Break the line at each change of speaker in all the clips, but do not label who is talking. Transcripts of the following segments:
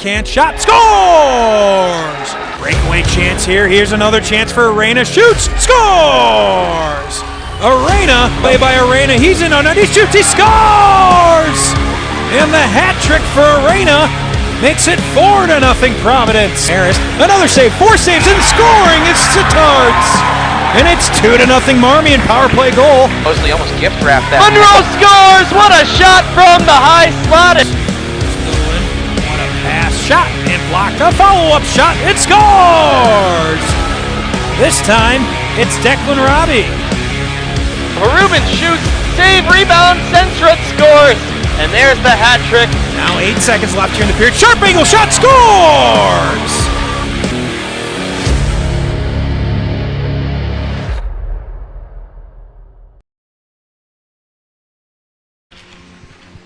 backhand shot, scores! Breakaway chance here. Here's another chance for Arena. Shoots, scores! Arena, play by Arena. He's in on it. He shoots, he scores! And the hat trick for Arena makes it 4-0 Providence. Harris, another save, 4 saves, and scoring is Sitards. And it's 2-0 Marmion, power play goal.
Mosley almost gift wrapped that.
Monroe scores! What a shot from the high slot.
What a pass, shot, and blocked. A follow-up shot, it scores! This time, it's Declan Robbie.
Rubin shoots, save, rebound, Senstrat scores. And there's the hat trick.
Now 8 seconds left here in the period. Sharp angle shot, scores!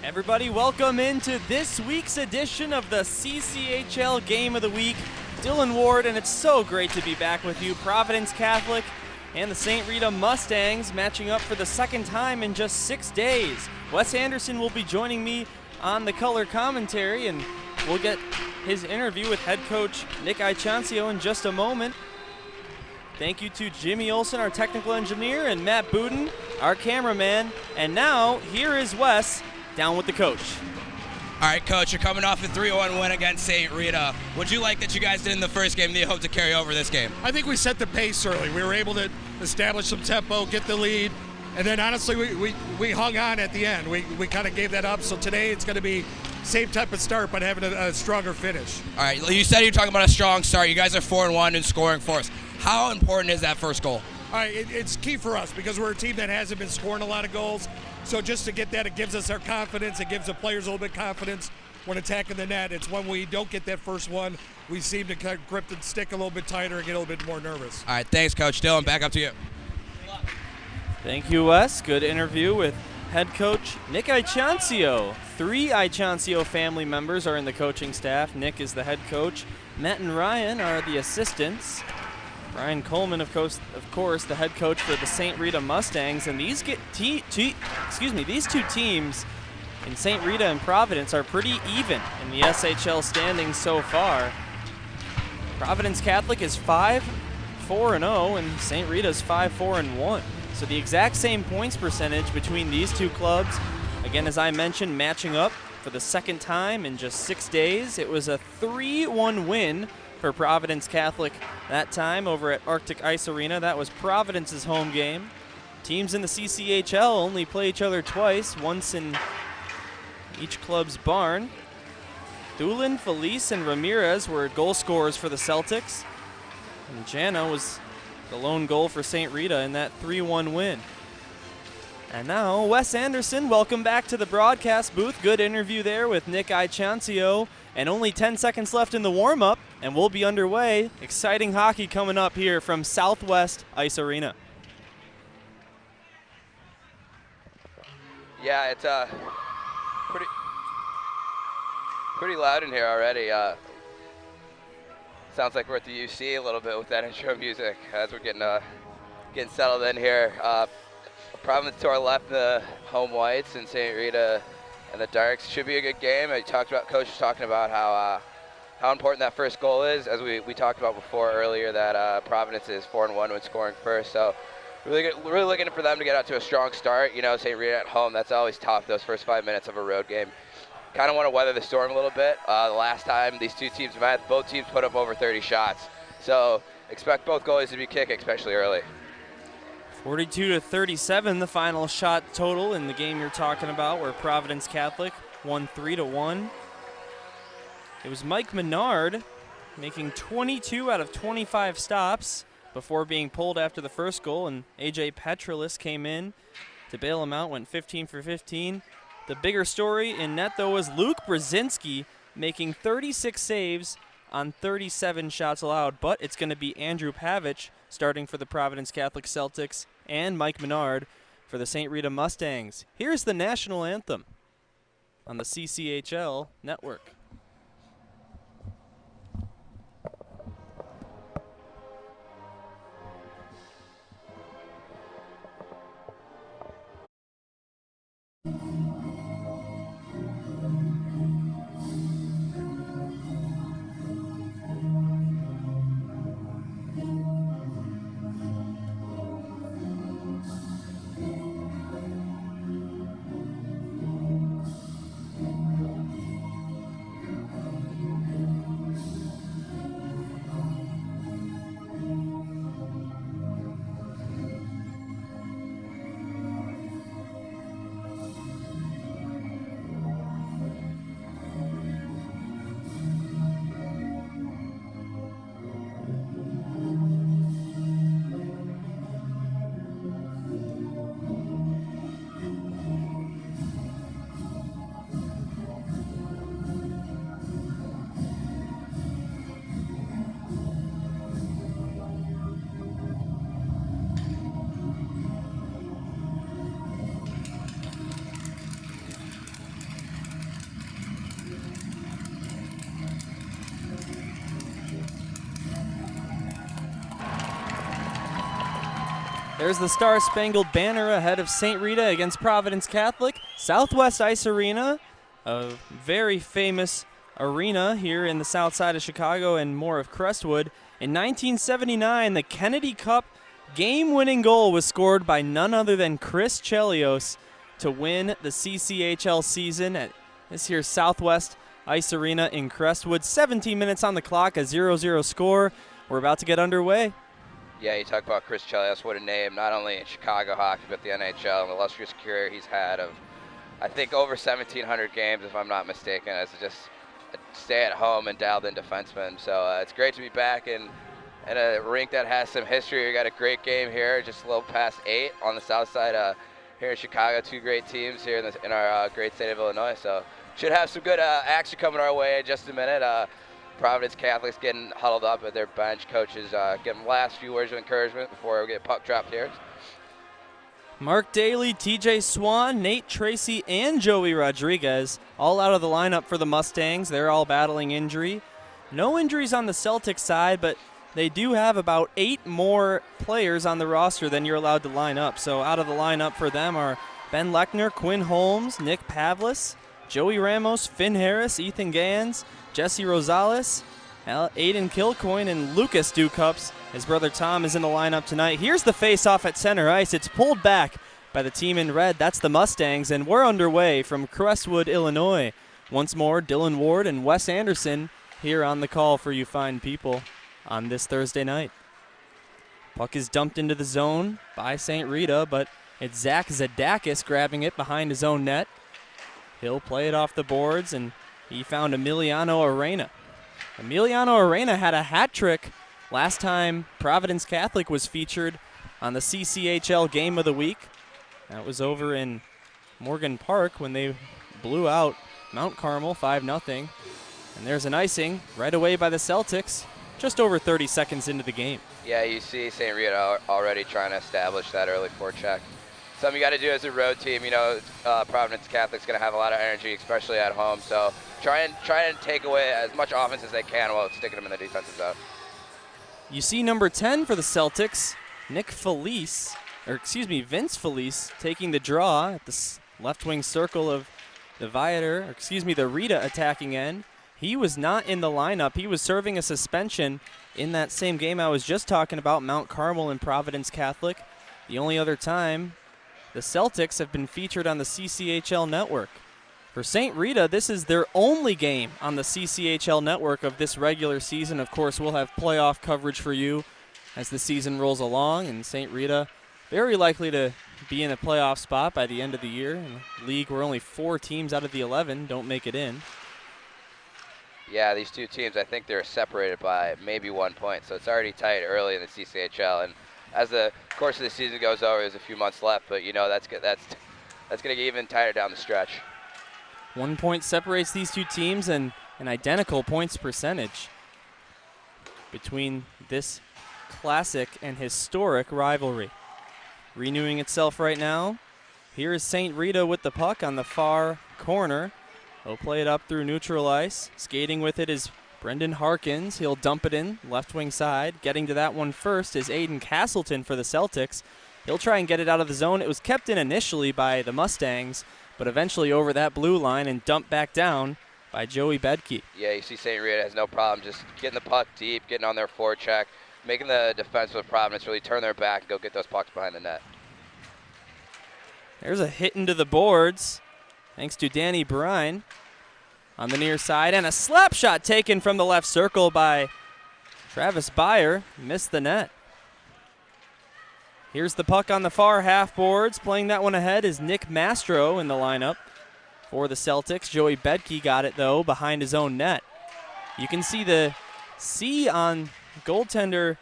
Everybody, welcome into this week's edition of the CCHL Game of the Week. Dylan Ward, and it's so great to be back with you. Providence Catholic and the St. Rita Mustangs matching up for the second time in just 6 days. Wes Anderson will be joining me on the color commentary, and we'll get his interview with head coach Nick Ichancio in just a moment. Thank you to Jimmy Olson, our technical engineer, and Matt Buden, our cameraman. And now, here is Wes, down with the coach.
All right, Coach, you're coming off a 3-1 win against St. Rita. What'd you like that you guys did in the first game that you hope to carry over this game?
I think we set the pace early. We were able to establish some tempo, get the lead, and then honestly we hung on at the end. We kind of gave that up, so today it's going to be same type of start but having a stronger finish.
All right, you said you're talking about a strong start. You guys are 4-1 and scoring for us. How important is that first goal?
All right, it's key for us because we're a team that hasn't been scoring a lot of goals. So just to get that, it gives us our confidence. It gives the players a little bit confidence when attacking the net. It's when we don't get that first one, we seem to kind of grip the stick a little bit tighter and get a little bit more nervous.
All right, thanks, Coach. Dylan, back up to you.
Thank you, Wes. Good interview with head coach Nick Ichancio. 3 Ichancio family members are in the coaching staff. Nick is the head coach. Matt and Ryan are the assistants. Ryan Coleman, of course, the head coach for the St. Rita Mustangs, and these these two teams in St. Rita and Providence are pretty even in the SHL standings so far. Providence Catholic is 5-4-0, and St. Rita is 5-4-1. So the exact same points percentage between these two clubs. Again, as I mentioned, matching up for the second time in just 6 days. It was a 3-1 win for Providence Catholic that time over at Arctic Ice Arena. That was Providence's home game. Teams in the CCHL only play each other twice, once in each club's barn. Thulin, Felice, and Ramirez were goal scorers for the Celtics. And Jana was the lone goal for St. Rita in that 3-1 win. And now, Wes Anderson, welcome back to the broadcast booth. Good interview there with Nick Ichancio. And only 10 seconds left in the warm-up, and we'll be underway. Exciting hockey coming up here from Southwest Ice Arena.
Yeah, it's pretty loud in here already. Sounds like we're at the UC a little bit with that intro music as we're getting settled in here. Providence to our left, the home whites, and St. Rita and the Darks. Should be a good game. Coach was talking about how important that first goal is, as we talked about before earlier, that Providence is 4-1 when scoring first. So really looking for them to get out to a strong start. You know, St. Rita at home, that's always tough, those first 5 minutes of a road game. Kind of want to weather the storm a little bit. The last time these two teams met, both teams put up over 30 shots. So expect both goalies to be kicking, especially early.
42-37, the final shot total in the game you're talking about, where Providence Catholic won 3-1. It was Mike Menard making 22 out of 25 stops before being pulled after the first goal, and A.J. Petralis came in to bail him out, went 15 for 15. The bigger story in net, though, was Luke Brzezinski making 36 saves on 37 shots allowed, but it's going to be Andrew Pavich starting for the Providence Catholic Celtics and Mike Menard for the St. Rita Mustangs. Here's the national anthem on the CCHL network. There's the Star-Spangled Banner ahead of St. Rita against Providence Catholic. Southwest Ice Arena, a very famous arena here in the south side of Chicago and more of Crestwood. In 1979, the Kennedy Cup game-winning goal was scored by none other than Chris Chelios to win the CCHL season at this here Southwest Ice Arena in Crestwood. 17 minutes on the clock, a 0-0 score. We're about to get underway.
Yeah, you talk about Chris Chelios, what a name, not only in Chicago hockey, but the NHL, an illustrious career he's had of, I think, over 1,700 games, if I'm not mistaken, as just a stay-at-home and dialed-in defenseman. So it's great to be back in a rink that has some history. We got a great game here, just a little past 8 on the south side here in Chicago. 2 great teams here in our great state of Illinois. So should have some good action coming our way in just a minute. Providence Catholic's getting huddled up at their bench. Coaches getting last few words of encouragement before we get puck dropped here.
Mark Daly, TJ Swan, Nate Tracy, and Joey Rodriguez all out of the lineup for the Mustangs. They're all battling injury. No injuries on the Celtics side, but they do have about 8 more players on the roster than you're allowed to line up. So out of the lineup for them are Ben Lechner, Quinn Holmes, Nick Pavlis, Joey Ramos, Finn Harris, Ethan Gans, Jesse Rosales, Aiden Kilcoyne, and Lucas Ducups. His brother Tom is in the lineup tonight. Here's the face-off at center ice. It's pulled back by the team in red. That's the Mustangs, and we're underway from Crestwood, Illinois. Once more, Dylan Ward and Wes Anderson here on the call for you fine people on this Thursday night. Puck is dumped into the zone by St. Rita, but it's Zach Zadakis grabbing it behind his own net. He'll play it off the boards, and he found Emiliano Arena. Emiliano Arena had a hat trick last time Providence Catholic was featured on the CCHL Game of the Week. That was over in Morgan Park when they blew out Mount Carmel 5-0. And there's an icing right away by the Celtics just over 30 seconds into the game.
Yeah, you see St. Rita already trying to establish that early forecheck. Something you got to do as a road team. You know, Providence Catholic's going to have a lot of energy, especially at home. So try and take away as much offense as they can while sticking them in the defensive zone.
You see number 10 for the Celtics, Vince Felice, taking the draw at the left wing circle of the the Rita attacking end. He was not in the lineup. He was serving a suspension in that same game I was just talking about, Mount Carmel and Providence Catholic. The only other time the Celtics have been featured on the CCHL network. For St. Rita, this is their only game on the CCHL network of this regular season. Of course, we'll have playoff coverage for you as the season rolls along, and St. Rita very likely to be in a playoff spot by the end of the year. In a league where only 4 teams out of the 11 don't make it in.
Yeah, these 2 teams, I think they're separated by maybe 1 point, so it's already tight early in the CCHL. And as the course of the season goes over, there's a few months left, but you know that's going to get even tighter down the stretch.
1 point separates these 2 teams and an identical points percentage between this classic and historic rivalry. Renewing itself right now. Here is St. Rita with the puck on the far corner. He'll play it up through neutral ice. Skating with it is Brendan Harkins. He'll dump it in left wing side. Getting to that one first is Aiden Castleton for the Celtics. He'll try and get it out of the zone. It was kept in initially by the Mustangs, but eventually over that blue line and dumped back down by Joey Bedke.
Yeah, you see St. Rita has no problem just getting the puck deep, getting on their forecheck, making the defense of Providence really turn their back and go get those pucks behind the net.
There's a hit into the boards, thanks to Danny Brine on the near side, and a slap shot taken from the left circle by Travis Byer. Missed the net. Here's the puck on the far half boards. Playing that one ahead is Nick Mastro in the lineup for the Celtics. Joey Bedke got it, though, behind his own net. You can see the C on goaltender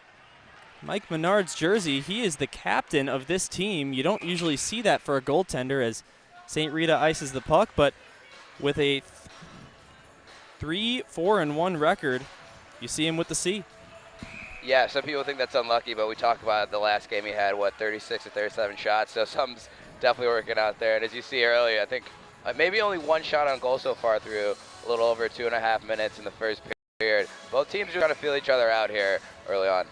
Mike Menard's jersey. He is the captain of this team. You don't usually see that for a goaltender as St. Rita ices the puck, but with a 3-4-1 record, you see him with the C.
Yeah, some people think that's unlucky, but we talked about the last game he had, 36 or 37 shots, so something's definitely working out there. And as you see earlier, I think maybe only 1 shot on goal so far through a little over 2.5 minutes in the first period. Both teams are trying to feel each other out here early on.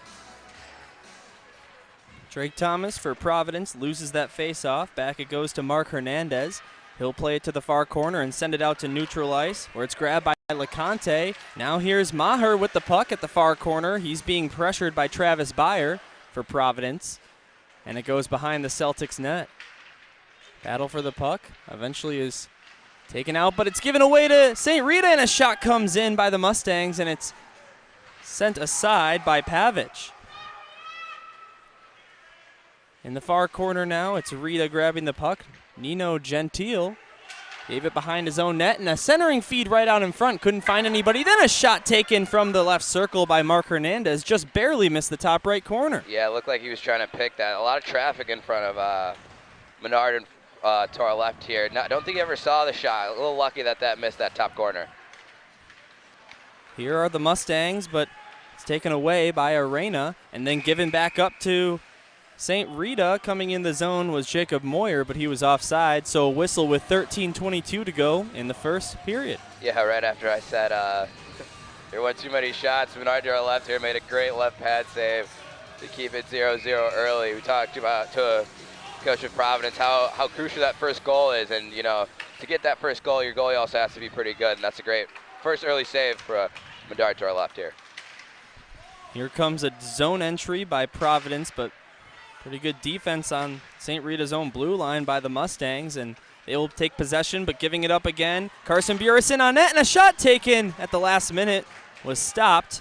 Drake Thomas for Providence loses that face-off. Back it goes to Mark Hernandez. He'll play it to the far corner and send it out to neutral ice, where it's grabbed by LeConte. Now here's Maher with the puck at the far corner. He's being pressured by Travis Byer for Providence, and it goes behind the Celtics net. Battle for the puck eventually is taken out, but it's given away to St. Rita, and a shot comes in by the Mustangs, and it's sent aside by Pavic. In the far corner now, it's Rita grabbing the puck. Nino Gentile gave it behind his own net, and a centering feed right out in front. Couldn't find anybody. Then a shot taken from the left circle by Mark Hernandez. Just barely missed the top right corner.
Yeah, it looked like he was trying to pick that. A lot of traffic in front of Menard and to our left here. I don't think he ever saw the shot. A little lucky that missed that top corner.
Here are the Mustangs, but it's taken away by Arena and then given back up to St. Rita. Coming in the zone was Jacob Moyer, but he was offside, so a whistle with 13:22 to go in the first period.
Yeah, right after I said there weren't too many shots. Menard to our left here made a great left pad save to keep it 0-0 early. We talked about to Coach of Providence how crucial that first goal is, and you know, to get that first goal, your goalie also has to be pretty good, and that's a great first early save for Menard to our left here.
Here comes a zone entry by Providence, but pretty good defense on St. Rita's own blue line by the Mustangs, and they will take possession, but giving it up again. Carson Burison on net, and a shot taken at the last minute was stopped.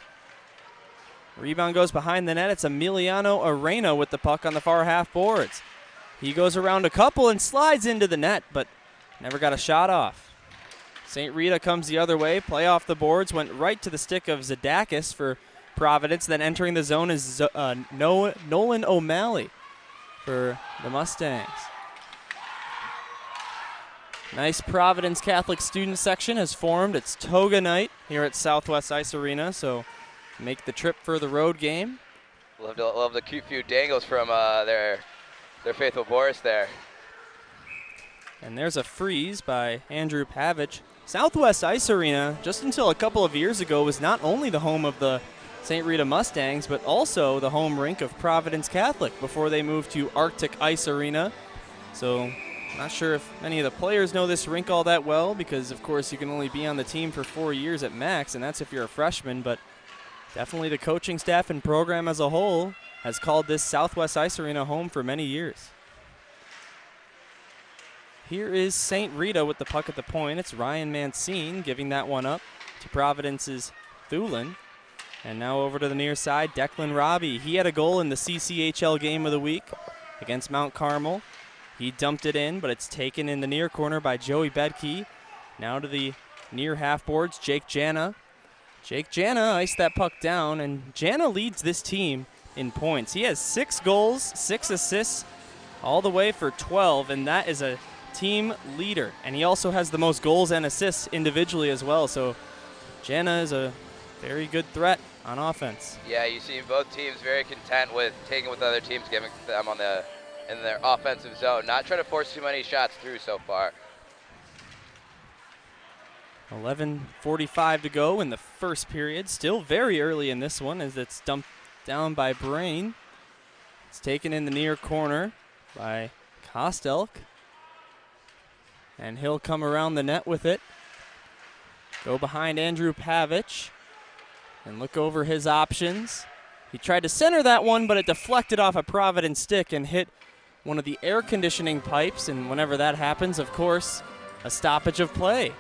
Rebound goes behind the net. It's Emiliano Arena with the puck on the far half boards. He goes around a couple and slides into the net, but never got a shot off. St. Rita comes the other way. Play off the boards, went right to the stick of Zadakis for Providence. Then entering the zone is Nolan O'Malley for the Mustangs. Nice Providence Catholic student section has formed. It's toga night here at Southwest Ice Arena, so make the trip for the road game.
Love the cute few dangles from their faithful Boris there.
And there's a freeze by Andrew Pavic. Southwest Ice Arena, just until a couple of years ago, was not only the home of the St. Rita Mustangs, but also the home rink of Providence Catholic before they moved to Arctic Ice Arena. So not sure if any of the players know this rink all that well, because of course you can only be on the team for 4 years at max, and that's if you're a freshman, but definitely the coaching staff and program as a whole has called this Southwest Ice Arena home for many years. Here is St. Rita with the puck at the point. It's Ryan Mancine giving that one up to Providence's Thulin. And now over to the near side, Declan Robbie. He had a goal in the CCHL game of the week against Mount Carmel. He dumped it in, but it's taken in the near corner by Joey Bedke. Now to the near half boards, Jake Jana. Jake Jana iced that puck down, and Jana leads this team in points. He has 6 goals, 6 assists, all the way for 12, and that is a team leader. And he also has the most goals and assists individually as well, so Jana is a very good threat on offense.
Yeah, you see both teams very content with taking what the other team's giving them in their offensive zone, not trying to force too many shots through so far.
11:45 to go in the first period. Still very early in this one as it's dumped down by Brain. It's taken in the near corner by Kostelk. And he'll come around the net with it. Go behind Andrew Pavic and look over his options. He tried to center that one, but it deflected off a Providence stick and hit one of the air conditioning pipes. And whenever that happens, of course, a stoppage of play.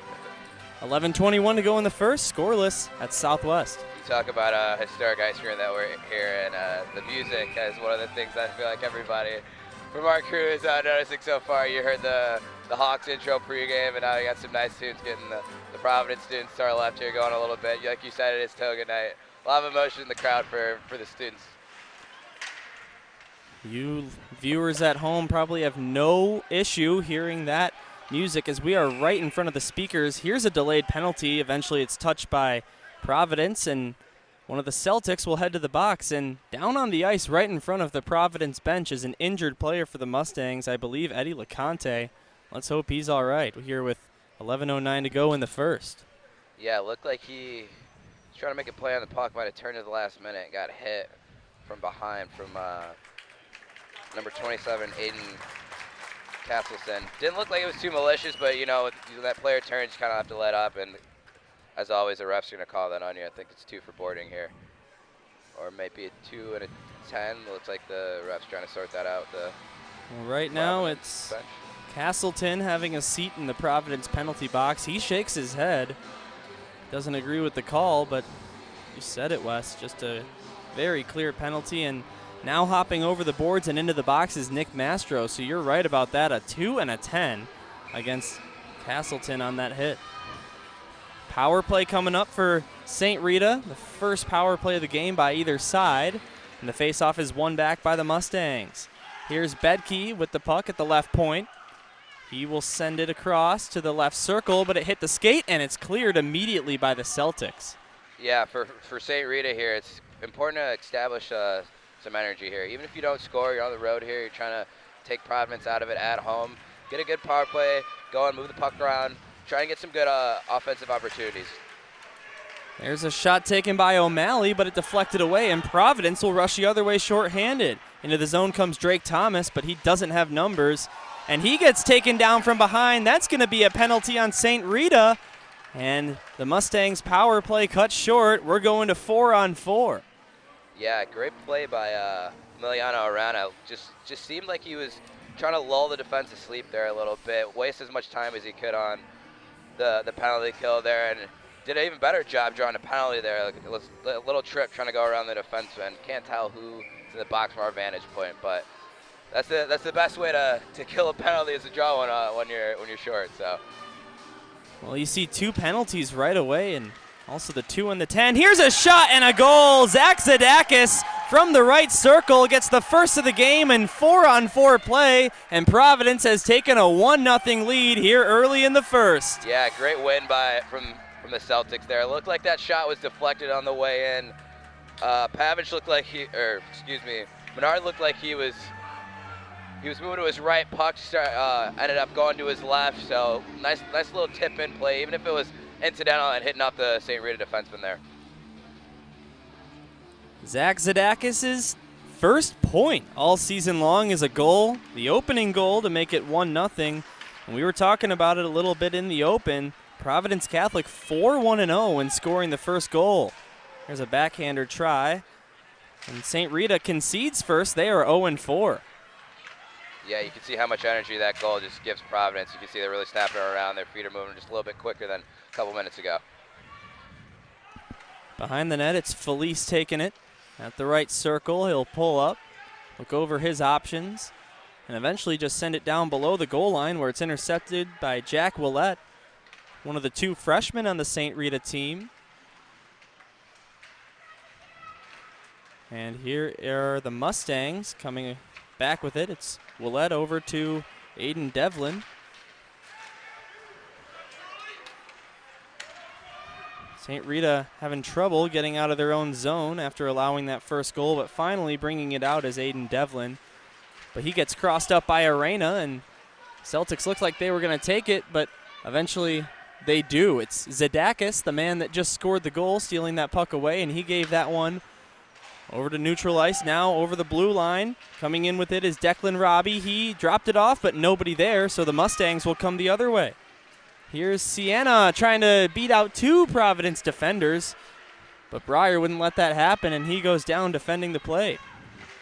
11:21 to go in the first, scoreless at Southwest.
You talk about a historic ice rink that we're here, and the music is one of the things I feel like everybody from our crew is noticing so far. You heard the Hawks intro pregame, and now you got some nice tunes getting the Providence students to our left here going a little bit. Like you said, it is toga night. A lot of emotion in the crowd for the students.
You viewers at home probably have no issue hearing that music as we are right in front of the speakers. Here's a delayed penalty. Eventually it's touched by Providence, and one of the Celtics will head to the box. And down on the ice right in front of the Providence bench is an injured player for the Mustangs, I believe Eddie LeConte. Let's hope he's all right. We're here with 11:09 to go in the first.
Yeah, it looked like he was trying to make a play on the puck, might have turned at the last minute and got hit from behind from number 27, Aiden Castleton. Didn't look like it was too malicious, but you know, when that player turns, you kind of have to let up, and as always, the ref's going to call that on you. I think it's 2 for boarding here. Or maybe a 2 and a 10. Looks like the ref's trying to sort that out.
Well, right now it's
bench.
Castleton having a seat in the Providence penalty box. He shakes his head. Doesn't agree with the call, but you said it, Wes. Just a very clear penalty. And now hopping over the boards and into the box is Nick Mastro. So you're right about that. A 2 and a 10 against Castleton on that hit. Power play coming up for St. Rita. The first power play of the game by either side. And the faceoff is won back by the Mustangs. Here's Bedke with the puck at the left point. He will send it across to the left circle, but it hit the skate, and it's cleared immediately by the Celtics.
Yeah, for St. Rita here, it's important to establish some energy here. Even if you don't score, you're on the road here, you're trying to take Providence out of it at home. Get a good power play, go and move the puck around, try and get some good offensive opportunities.
There's a shot taken by O'Malley, but it deflected away, and Providence will rush the other way shorthanded. Into the zone comes Drake Thomas, but he doesn't have numbers, and he gets taken down from behind. That's going to be a penalty on St. Rita, and the Mustangs' power play cut short. We're going to 4-on-4.
Yeah, great play by Emiliano Arana. Just seemed like he was trying to lull the defense to sleep there a little bit, waste as much time as he could on the penalty kill there, and did an even better job drawing a penalty there. Like it was a little trip trying to go around the defenseman. Can't tell who's in the box from our vantage point, but that's the best way to kill a penalty is to draw one when you're short. So.
Well, you see 2 penalties right away, and also the 2 and the 10. Here's a shot and a goal. Zach Zadakis from the right circle gets the first of the game in 4-on-4 play, and Providence has taken a 1-0 lead here early in the first.
Yeah, great win from the Celtics there. It looked like that shot was deflected on the way in. Pavich looked like Menard looked like he was moving to his right. Puck ended up going to his left. So nice little tip in play, even if it was incidental and hitting off the St. Rita defenseman there.
Zach Zadakis' first point all season long is a goal, the opening goal to make it 1-0. And we were talking about it a little bit in the open. Providence Catholic 4-1-0 in scoring the first goal. There's a backhander try. And St. Rita concedes first. They are 0-4.
Yeah, you can see how much energy that goal just gives Providence. You can see they're really snapping around. Their feet are moving just a little bit quicker than a couple minutes ago.
Behind the net, it's Felice taking it. At the right circle, he'll pull up, look over his options, and eventually just send it down below the goal line where it's intercepted by Jack Willett, one of the 2 freshmen on the St. Rita team. And here are the Mustangs coming back with it. It's Willett over to Aiden Devlin. St. Rita having trouble getting out of their own zone after allowing that first goal, but finally bringing it out as Aiden Devlin. But he gets crossed up by Arena, and Celtics looked like they were going to take it, but eventually they do. It's Zadakis, the man that just scored the goal, stealing that puck away, and he gave that one over to neutral ice, now over the blue line. Coming in with it is Declan Robbie. He dropped it off, but nobody there, so the Mustangs will come the other way. Here's Sienna trying to beat out 2 Providence defenders, but Breyer wouldn't let that happen, and he goes down defending the play.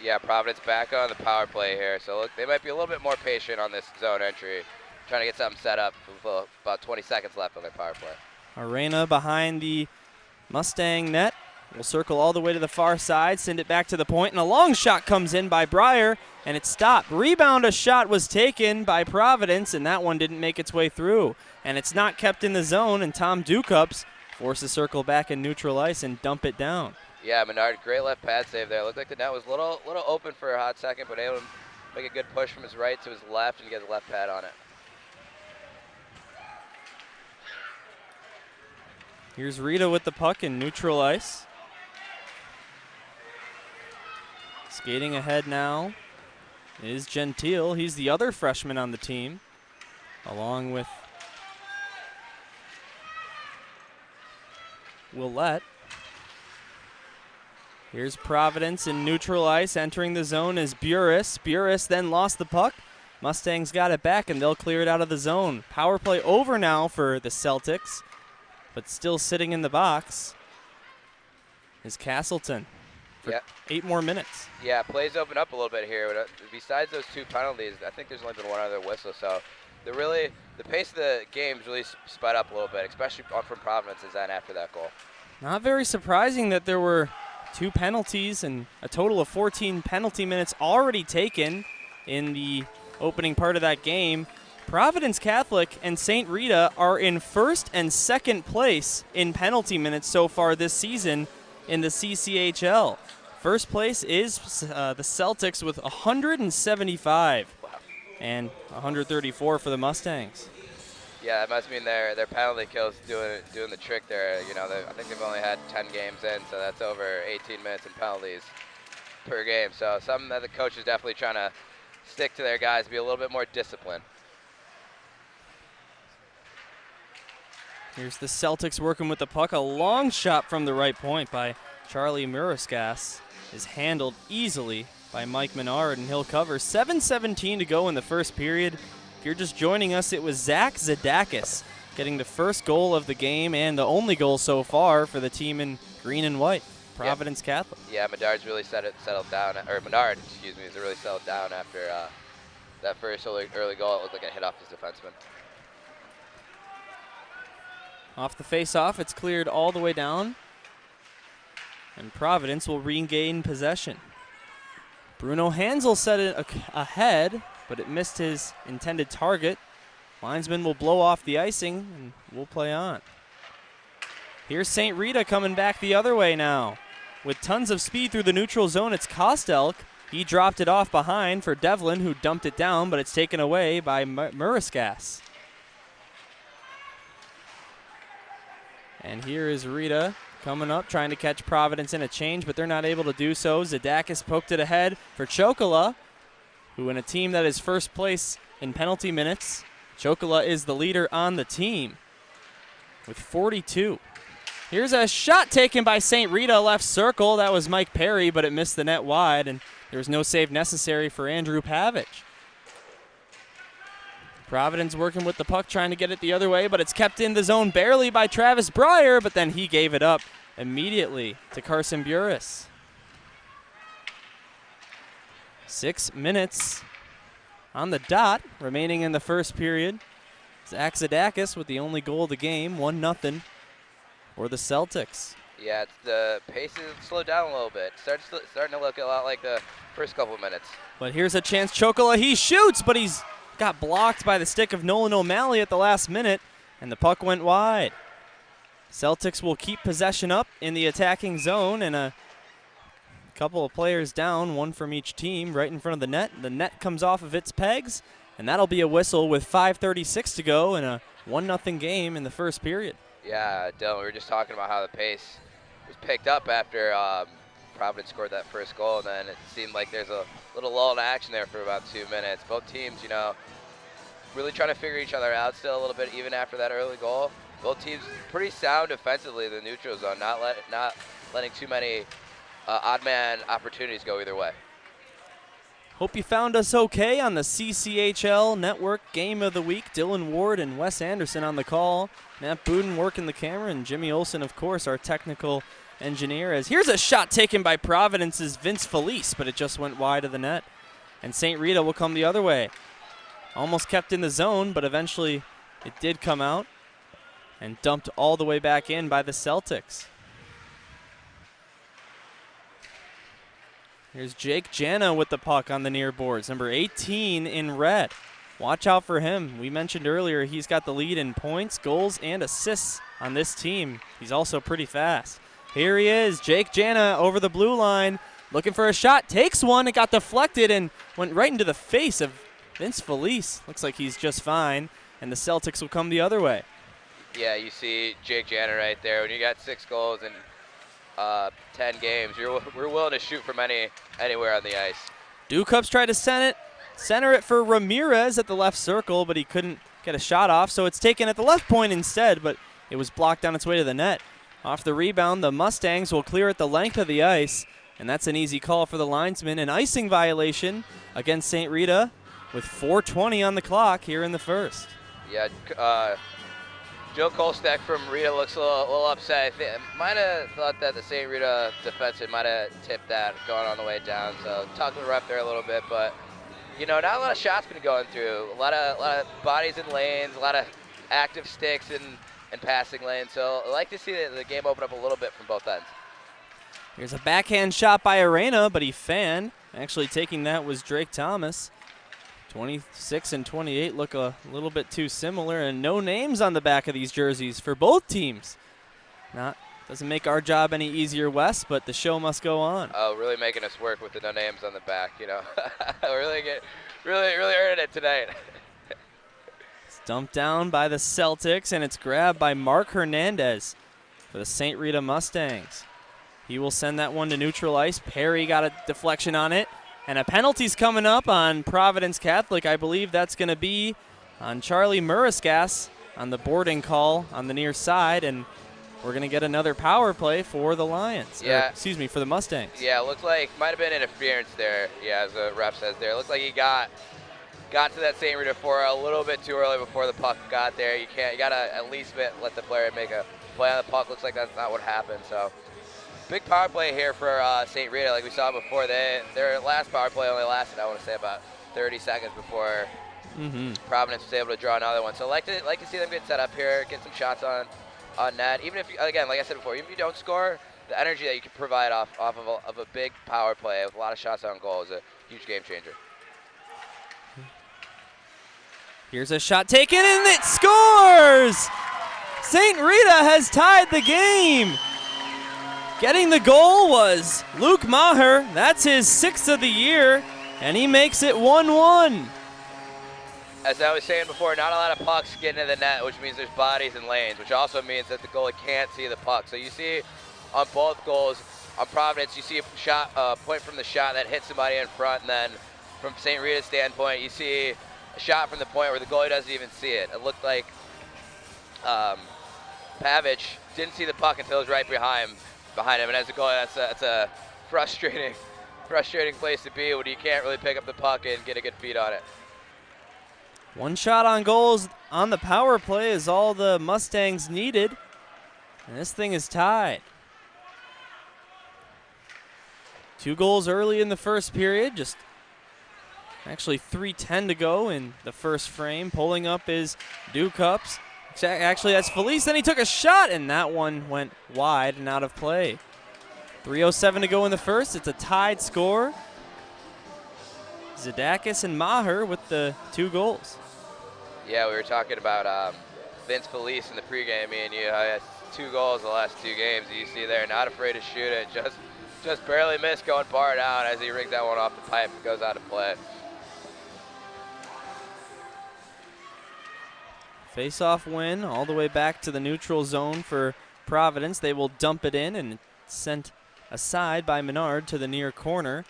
Yeah, Providence back on the power play here, so look, they might be a little bit more patient on this zone entry, trying to get something set up with about 20 seconds left on their power play.
Arena behind the Mustang net. We'll circle all the way to the far side, send it back to the point, and a long shot comes in by Breyer, and it's stopped. Rebound, a shot was taken by Providence, and that one didn't make its way through. And it's not kept in the zone, and Tom Dukups forces circle back in neutral ice and dump it down.
Yeah, Menard, great left pad save there. Looked like the net was a little open for a hot second, but able to make a good push from his right to his left and get the left pad on it.
Here's Rita with the puck in neutral ice. Skating ahead now is Gentile. He's the other freshman on the team, along with Willett. Here's Providence in neutral ice. Entering the zone is Burris. Burris then lost the puck. Mustangs got it back, and they'll clear it out of the zone. Power play over now for the Celtics, but still sitting in the box is Castleton for 8 more minutes.
Yeah, plays open up a little bit here. Besides those 2 penalties, I think there's only been 1 other whistle, so the pace of the game's really sped up a little bit, especially from Providence's end after that goal.
Not very surprising that there were 2 penalties and a total of 14 penalty minutes already taken in the opening part of that game. Providence Catholic and St. Rita are in 1st and 2nd place in penalty minutes so far this season in the CCHL. First place is the Celtics with 175 and 134 for the Mustangs.
Yeah, that must mean their penalty kills doing the trick there. You know, I think they've only had 10 games in, so that's over 18 minutes in penalties per game. So something that the coach is definitely trying to stick to their guys, be a little bit more disciplined.
Here's the Celtics working with the puck. A long shot from the right point by Charlie Muraskas is handled easily by Mike Menard, and he'll cover. 7:17 to go in the first period. If you're just joining us, it was Zach Zadakis getting the first goal of the game and the only goal so far for the team in green and white, Providence Catholic.
Yeah, Menard's really settled down, or Menard, excuse me, has really settled down after that first early goal. It looked like it hit off his defenseman.
Off the face-off, it's cleared all the way down, and Providence will regain possession. Bruno Hansel set it ahead, but it missed his intended target. Linesman will blow off the icing, and we'll play on. Here's St. Rita coming back the other way now. With tons of speed through the neutral zone, it's Kostelk. He dropped it off behind for Devlin, who dumped it down, but it's taken away by Muraskas. And here is Rita coming up, trying to catch Providence in a change, but they're not able to do so. Zadakis poked it ahead for Chocola, who in a team that is first place in penalty minutes, Chocola is the leader on the team with 42. Here's a shot taken by St. Rita, left circle. That was Mike Perry, but it missed the net wide, and there was no save necessary for Andrew Pavich. Providence working with the puck, trying to get it the other way, but it's kept in the zone barely by Travis Breyer, but then he gave it up immediately to Carson Burris. 6 minutes on the dot remaining in the first period. Zach Zadakis with the only goal of the game, 1-0 for the Celtics.
Yeah, the pace has slowed down a little bit. Starting to look a lot like the first couple of minutes.
But here's a chance. Chocola, he shoots, but he's got blocked by the stick of Nolan O'Malley at the last minute, and the puck went wide. Celtics will keep possession up in the attacking zone, and a couple of players down, one from each team, right in front of the net. The net comes off of its pegs, and that'll be a whistle with 5:36 to go in a 1-0 game in the first period.
Yeah, Dylan, we were just talking about how the pace was picked up after Providence scored that first goal, and then it seemed like there's a little lull in action there for about 2 minutes. Both teams, you know, really trying to figure each other out still a little bit, even after that early goal. Both teams pretty sound defensively in the neutral zone, not letting too many odd man opportunities go either way.
Hope you found us okay on the CCHL Network Game of the Week. Dylan Ward and Wes Anderson on the call. Matt Buden working the camera, and Jimmy Olsen, of course, our technical engineer. As here's a shot taken by Providence's Vince Felice, but it just went wide of the net. And St. Rita will come the other way. Almost kept in the zone, but eventually it did come out and dumped all the way back in by the Celtics. Here's Jake Jana with the puck on the near boards, number 18 in red. Watch out for him. We mentioned earlier he's got the lead in points, goals, and assists on this team. He's also pretty fast. Here he is, Jake Jana over the blue line, looking for a shot, takes one, it got deflected and went right into the face of Vince Felice. Looks like he's just fine, and the Celtics will come the other way.
Yeah, you see Jake Jana right there. When you got 6 goals in 10 games, we're willing to shoot from anywhere on the ice.
Dukup's tried to center it for Ramirez at the left circle, but he couldn't get a shot off, so it's taken at the left point instead, but it was blocked on its way to the net. Off the rebound, the Mustangs will clear it the length of the ice. and that's an easy call for the linesman. An icing violation against St. Rita with 4:20 on the clock here in the first.
Yeah, Joe Kolstek from Rita looks a little upset. I might have thought that the St. Rita defenseman might have tipped that going on the way down. So talked to the ref there a little bit, but you know, not a lot of shots been going through. A lot of bodies in lanes, a lot of active sticks and passing lanes. So I like to see the game open up a little bit from both ends.
Here's a backhand shot by Arena, but he fanned. Actually taking that was Drake Thomas. 26 and 28 look a little bit too similar, and no names on the back of these jerseys for both teams. Doesn't make our job any easier, Wes, but the show must go on.
Oh, really making us work with the no names on the back, you know. really earning it tonight.
It's dumped down by the Celtics, and it's grabbed by Mark Hernandez for the St. Rita Mustangs. He will send that one to neutral ice. Perry got a deflection on it. And a penalty's coming up on Providence Catholic. I believe that's going to be on Charlie Muriskas on the boarding call on the near side. And we're going to get another power play for the Lions.
Yeah.
For the Mustangs.
Yeah, it looks like might have been interference there. Yeah, as the ref says there. It looks like he got to that St. Rita 4 a little bit too early before the puck got there. You got to at least let the player make a play on the puck. Looks like that's not what happened. So big power play here for St. Rita, like we saw before. Their last power play only lasted, I want to say, about 30 seconds before Providence was able to draw another one. So like to see them get set up here, get some shots on net. Even if, again, like I said before, even if you don't score, the energy that you can provide off of a big power play with a lot of shots on goal is a huge game changer.
Here's a shot taken, and it scores! St. Rita has tied the game. Getting the goal was Luke Maher. That's his 6th of the year, and he makes it 1-1.
As I was saying before, not a lot of pucks getting into the net, which means there's bodies and lanes, which also means that the goalie can't see the puck. So you see on both goals, on Providence, you see a point from the shot that hits somebody in front, and then from St. Rita's standpoint, you see a shot from the point where the goalie doesn't even see it. It looked like Pavic didn't see the puck until it was right behind him, and as a goalie, that's a frustrating place to be when you can't really pick up the puck and get a good feed on it.
One shot on goals on the power play is all the Mustangs needed, and this thing is tied. 2 goals early in the first period, just actually 3:10 to go in the first frame. Pulling up is Ducups. Actually, that's Felice. Then he took a shot, and that one went wide and out of play. 3:07 to go in the first. It's a tied score. Zadakis and Maher with the 2 goals.
Yeah, we were talking about Vince Felice in the pregame. Me and you, he has 2 goals in the last 2 games. You see there, not afraid to shoot it. Just barely missed going bar down as he rigged that one off the pipe and goes out of play.
Face-off win all the way back to the neutral zone for Providence. They will dump it in, and it's sent aside by Menard to the near corner,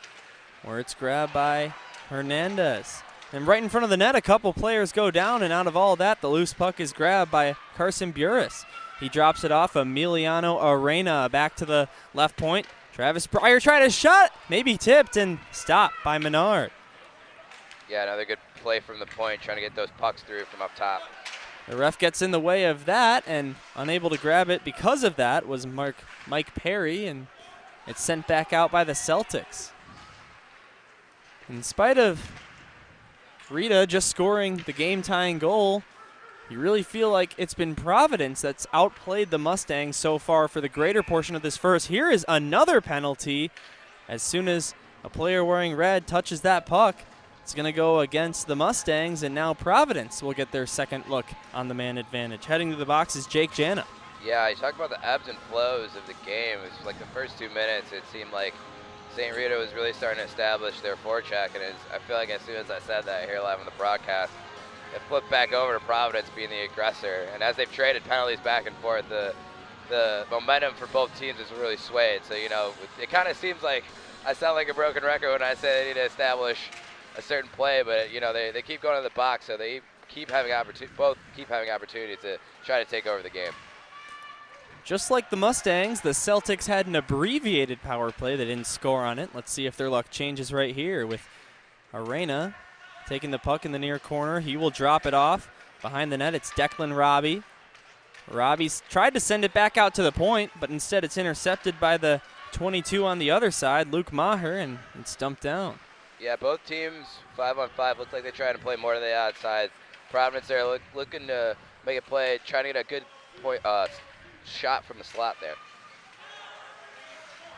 where it's grabbed by Hernandez. And right in front of the net, a couple players go down, and out of all that, the loose puck is grabbed by Carson Burris. He drops it off Emiliano Arena back to the left point. Travis Pryor tried a shot, maybe tipped, and stopped by Menard.
Yeah, another good play from the point, trying to get those pucks through from up top.
The ref gets in the way of that, and unable to grab it because of that was Mike Perry, and it's sent back out by the Celtics. In spite of Rita just scoring the game-tying goal, you really feel like it's been Providence that's outplayed the Mustangs so far for the greater portion of this first. Here is another penalty. As soon as a player wearing red touches that puck, it's going to go against the Mustangs, and now Providence will get their second look on the man advantage. Heading to the box is Jake Jana.
Yeah, you talk about the ebbs and flows of the game. It was like the first 2 minutes, it seemed like St. Rita was really starting to establish their forecheck, and I feel like as soon as I said that here live on the broadcast, it flipped back over to Providence being the aggressor. And as they've traded penalties back and forth, the momentum for both teams is really swayed. So, you know, it kind of seems like I sound like a broken record when I say they need to establish a certain play, but, you know, they keep going to the box, so they keep having both keep having opportunity to try to take over the game.
Just like the Mustangs, the Celtics had an abbreviated power play. They didn't score on it. Let's see if their luck changes right here with Arena taking the puck in the near corner. He will drop it off. Behind the net, it's Declan Robbie. Robbie's tried to send it back out to the point, but instead it's intercepted by the 22 on the other side, Luke Maher, and it's dumped down.
Yeah, both teams 5-on-5. Looks like they're trying to play more to the outside. Providence there looking to make a play, trying to get a good point shot from the slot there.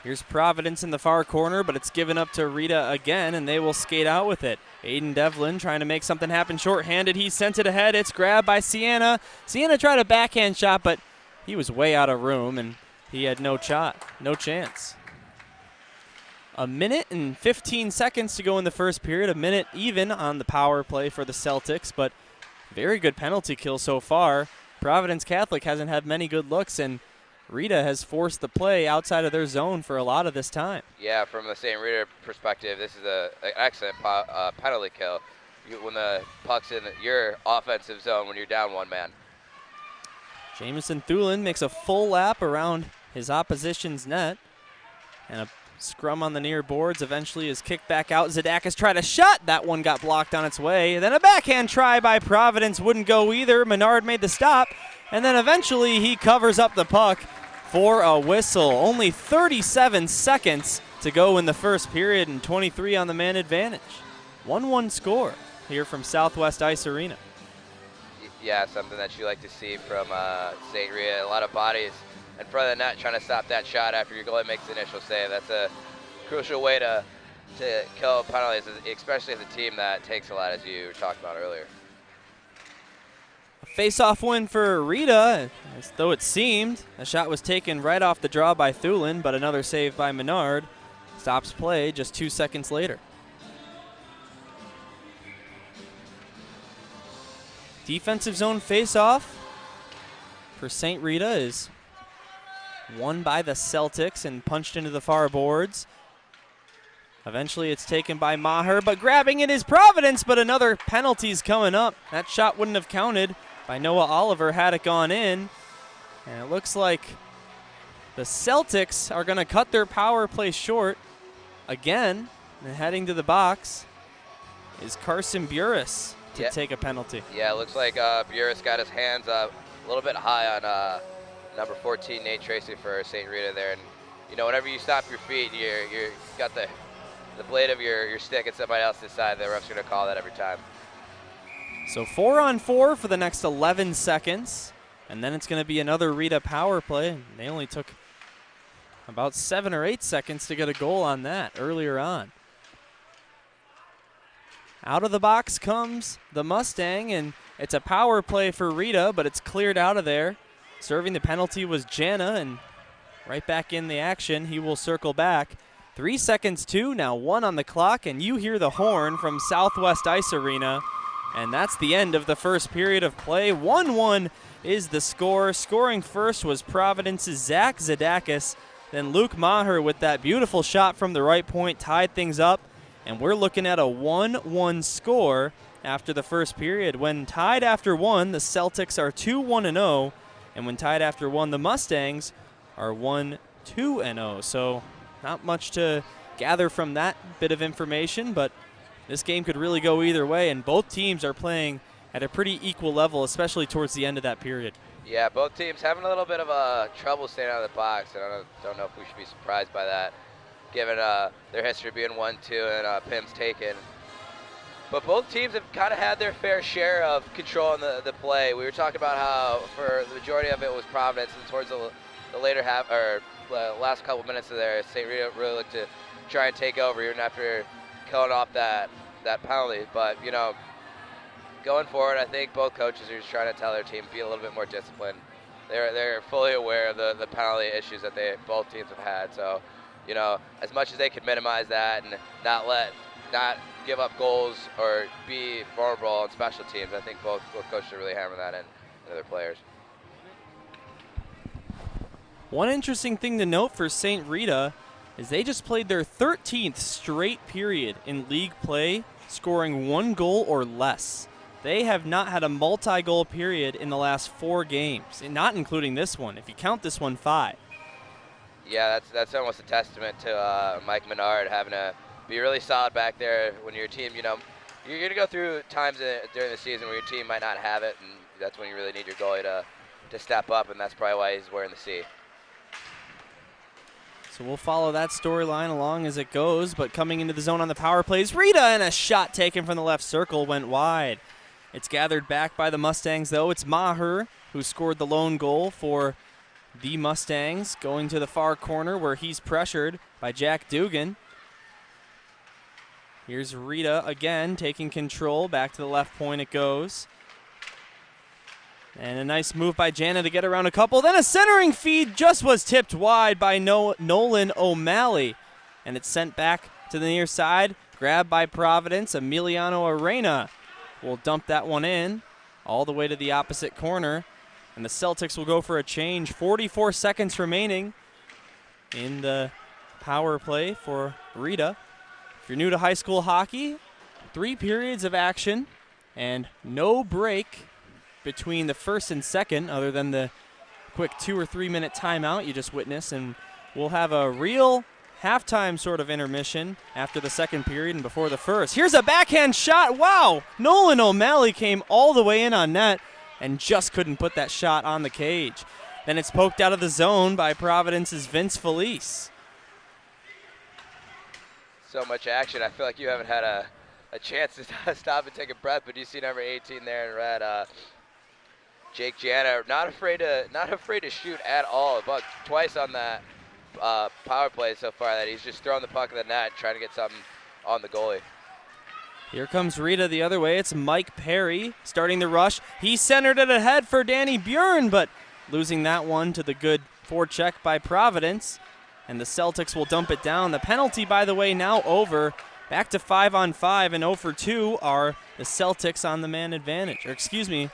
Here's Providence in the far corner, but it's given up to Rita again, and they will skate out with it. Aiden Devlin trying to make something happen shorthanded. He sent it ahead. It's grabbed by Sienna. Sienna tried a backhand shot, but he was way out of room, and he had no shot, no chance. A minute and 15 seconds to go in the first period. A minute even on the power play for the Celtics, but very good penalty kill so far. Providence Catholic hasn't had many good looks, and Rita has forced the play outside of their zone for a lot of this time.
Yeah, from the St. Rita perspective, this is an excellent penalty kill. When the puck's in your offensive zone when you're down one man.
Jamison Thulin makes a full lap around his opposition's net, and a scrum on the near boards eventually is kicked back out. Zadakis tried a shot. That one got blocked on its way. Then a backhand try by Providence wouldn't go either. Menard made the stop, and then eventually he covers up the puck for a whistle. Only 37 seconds to go in the first period and 23 on the man advantage. 1-1 score here from Southwest Ice Arena.
Yeah, something that you like to see from St. Rita. A lot of bodies in front of the net trying to stop that shot after your goalie makes the initial save. That's a crucial way to kill penalties, especially as a team that takes a lot, as you talked about earlier.
A face-off win for Rita, as though it seemed. A shot was taken right off the draw by Thulin, but another save by Menard stops play just 2 seconds later. Defensive zone face-off for St. Rita is won by the Celtics and punched into the far boards. Eventually it's taken by Maher, but grabbing it is Providence, but another penalty's coming up. That shot wouldn't have counted by Noah Oliver had it gone in. And it looks like the Celtics are going to cut their power play short again. And heading to the box is Carson Burris to take a penalty.
Yeah, it looks like Burris got his hands up a little bit high on number 14, Nate Tracy, for St. Rita there. And, you know, whenever you stop your feet, you got the blade of your stick at somebody else's side. The ref's going to call that every time.
So 4-on-4 for the next 11 seconds. And then it's going to be another Rita power play. They only took about 7 or 8 seconds to get a goal on that earlier on. Out of the box comes the Mustang, and it's a power play for Rita, but it's cleared out of there. Serving the penalty was Jana, and right back in the action, he will circle back. 3 seconds to, now 1 on the clock, and you hear the horn from Southwest Ice Arena, and that's the end of the first period of play. 1-1 is the score. Scoring first was Providence's Zach Zadakis, then Luke Maher with that beautiful shot from the right point tied things up, and we're looking at a 1-1 score after the first period. When tied after 1, the Celtics are 2-1-0, and when tied after 1, the Mustangs are 1-2-0. So not much to gather from that bit of information, but this game could really go either way, and both teams are playing at a pretty equal level, especially towards the end of that period.
Yeah, both teams having a little bit of trouble staying out of the box. I don't know if we should be surprised by that, given their history being 1-2 and PIM's taken. But both teams have kind of had their fair share of control in the play. We were talking about how for the majority of it was Providence, and towards the later half, or last couple minutes of there, St. Rita really looked to try and take over even after killing off that penalty. But, you know, going forward, I think both coaches are just trying to tell their team be a little bit more disciplined. They're fully aware of the penalty issues that both teams have had. So, you know, as much as they could minimize that and not give up goals or be vulnerable on special teams, I think both coaches are really hammering that in their players.
One interesting thing to note for St. Rita is they just played their 13th straight period in league play, scoring 1 goal or less. They have not had a multi-goal period in the last 4 games, and not including this one. If you count this one, 5.
Yeah, that's almost a testament to Mike Menard having to be really solid back there when your team, you know, you're going to go through times during the season where your team might not have it, and that's when you really need your goalie to step up, and that's probably why he's wearing the C.
So we'll follow that storyline along as it goes, but coming into the zone on the power plays, Rita, and a shot taken from the left circle went wide. It's gathered back by the Mustangs, though. It's Maher who scored the lone goal for the Mustangs, going to the far corner where he's pressured by Jack Dugan. Here's Rita again, taking control. Back to the left point it goes. And a nice move by Jana to get around a couple. Then a centering feed just was tipped wide by Nolan O'Malley. And it's sent back to the near side. Grabbed by Providence. Emiliano Arena will dump that one in all the way to the opposite corner. And the Celtics will go for a change. 44 seconds remaining in the power play for Rita. If you're new to high school hockey, 3 periods of action and no break between the first and second, other than the quick 2 or 3 minute timeout you just witnessed. And we'll have a real halftime sort of intermission after the second period and before the first. Here's a backhand shot. Wow! Nolan O'Malley came all the way in on net and just couldn't put that shot on the cage. Then it's poked out of the zone by Providence's Vince Felice.
So much action. I feel like you haven't had a chance to stop and take a breath, but you see number 18 there in red, Jake Jana, not afraid to shoot at all. About twice on that power play so far that he's just throwing the puck in the net, trying to get something on the goalie.
Here comes Rita the other way. It's Mike Perry starting the rush. He centered it ahead for Danny Bjorn, but losing that one to the good forecheck by Providence. And the Celtics will dump it down. The penalty, by the way, now over. Back to 5-on-5, and 0 for 2 are the Celtics on the man advantage. Or excuse me,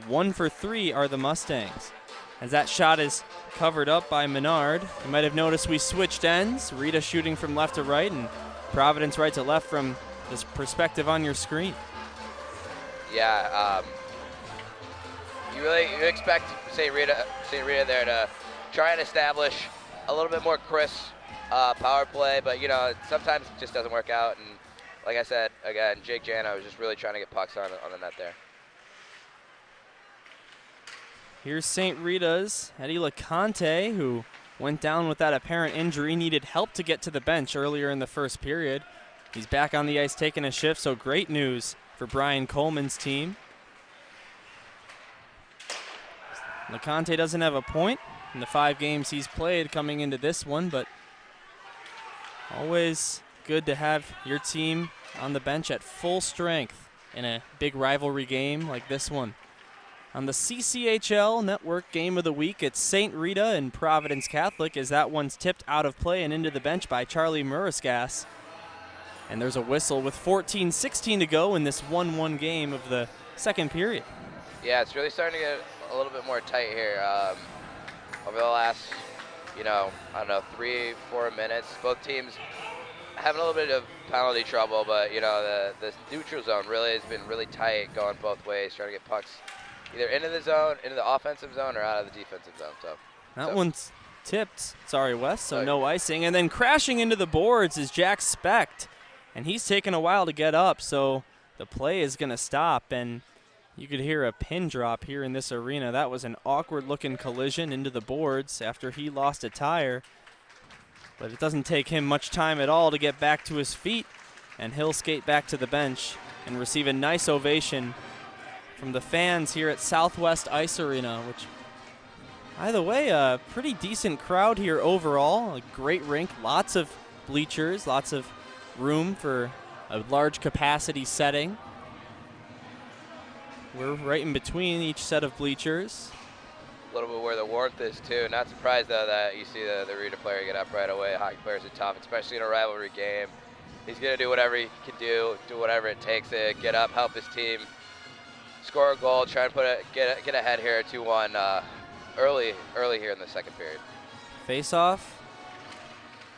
1 for 3 are the Mustangs. As that shot is covered up by Menard. You might have noticed we switched ends. Rita shooting from left to right, and Providence right to left from this perspective on your screen.
Yeah, you expect St. Rita there to try and establish a little bit more crisp power play, but you know, sometimes it just doesn't work out. And like I said, again, Jake Jana was just really trying to get pucks on the net there.
Here's St. Rita's Eddie LeConte, who went down with that apparent injury, needed help to get to the bench earlier in the first period. He's back on the ice taking a shift, so great news for Brian Coleman's team. LeConte doesn't have a point in the 5 games he's played coming into this one, but always good to have your team on the bench at full strength in a big rivalry game like this one. On the CCHL Network Game of the Week, it's St. Rita and Providence Catholic, as that one's tipped out of play and into the bench by Charlie Murisgas. And there's a whistle with 14:16 to go in this 1-1 game of the second period.
Yeah, it's really starting to get a little bit more tight here. Over the last, I don't know, 3-4 minutes, both teams having a little bit of penalty trouble, but the neutral zone really has been really tight, going both ways, trying to get pucks either into the zone, into the offensive zone, or out of the defensive zone.
That one's tipped, sorry Wes, so no icing. And then crashing into the boards is Jack Specht, and he's taken a while to get up, so the play is going to stop, and you could hear a pin drop here in this arena. That was an awkward-looking collision into the boards after he lost a tire, but it doesn't take him much time at all to get back to his feet, and he'll skate back to the bench and receive a nice ovation from the fans here at Southwest Ice Arena, which, by the way, a pretty decent crowd here overall. A great rink, lots of bleachers, lots of room for a large capacity setting. We're right in between each set of bleachers.
A little bit where the warmth is, too. Not surprised, though, that you see the Rita player get up right away. Hockey players are tough, especially in a rivalry game. He's going to do whatever he can do whatever it takes to get up, help his team score a goal, try and get ahead here at 2-1 early here in the second period.
Face-off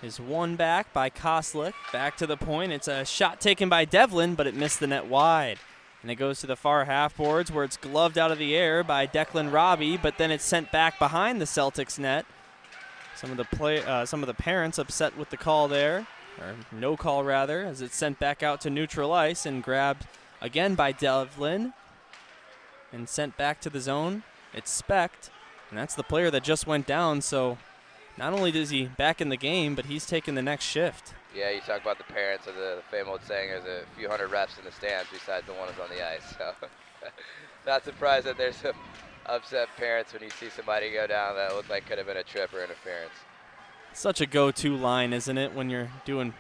is won back by Koslick. Back to the point. It's a shot taken by Devlin, but it missed the net wide. And it goes to the far half boards where it's gloved out of the air by Declan Robbie, but then it's sent back behind the Celtics net. Some of the parents upset with the call there, or no call rather, as it's sent back out to neutral ice and grabbed again by Devlin and sent back to the zone. It's Specht, and that's the player that just went down, so not only is he back in the game, but he's taking the next shift.
Yeah, you talk about the parents of the famous old saying there's a few hundred reps in the stands besides the one who's on the ice. So not surprised that there's some upset parents when you see somebody go down that looked like could have been a trip or interference.
Such a go-to line, isn't it, when you're doing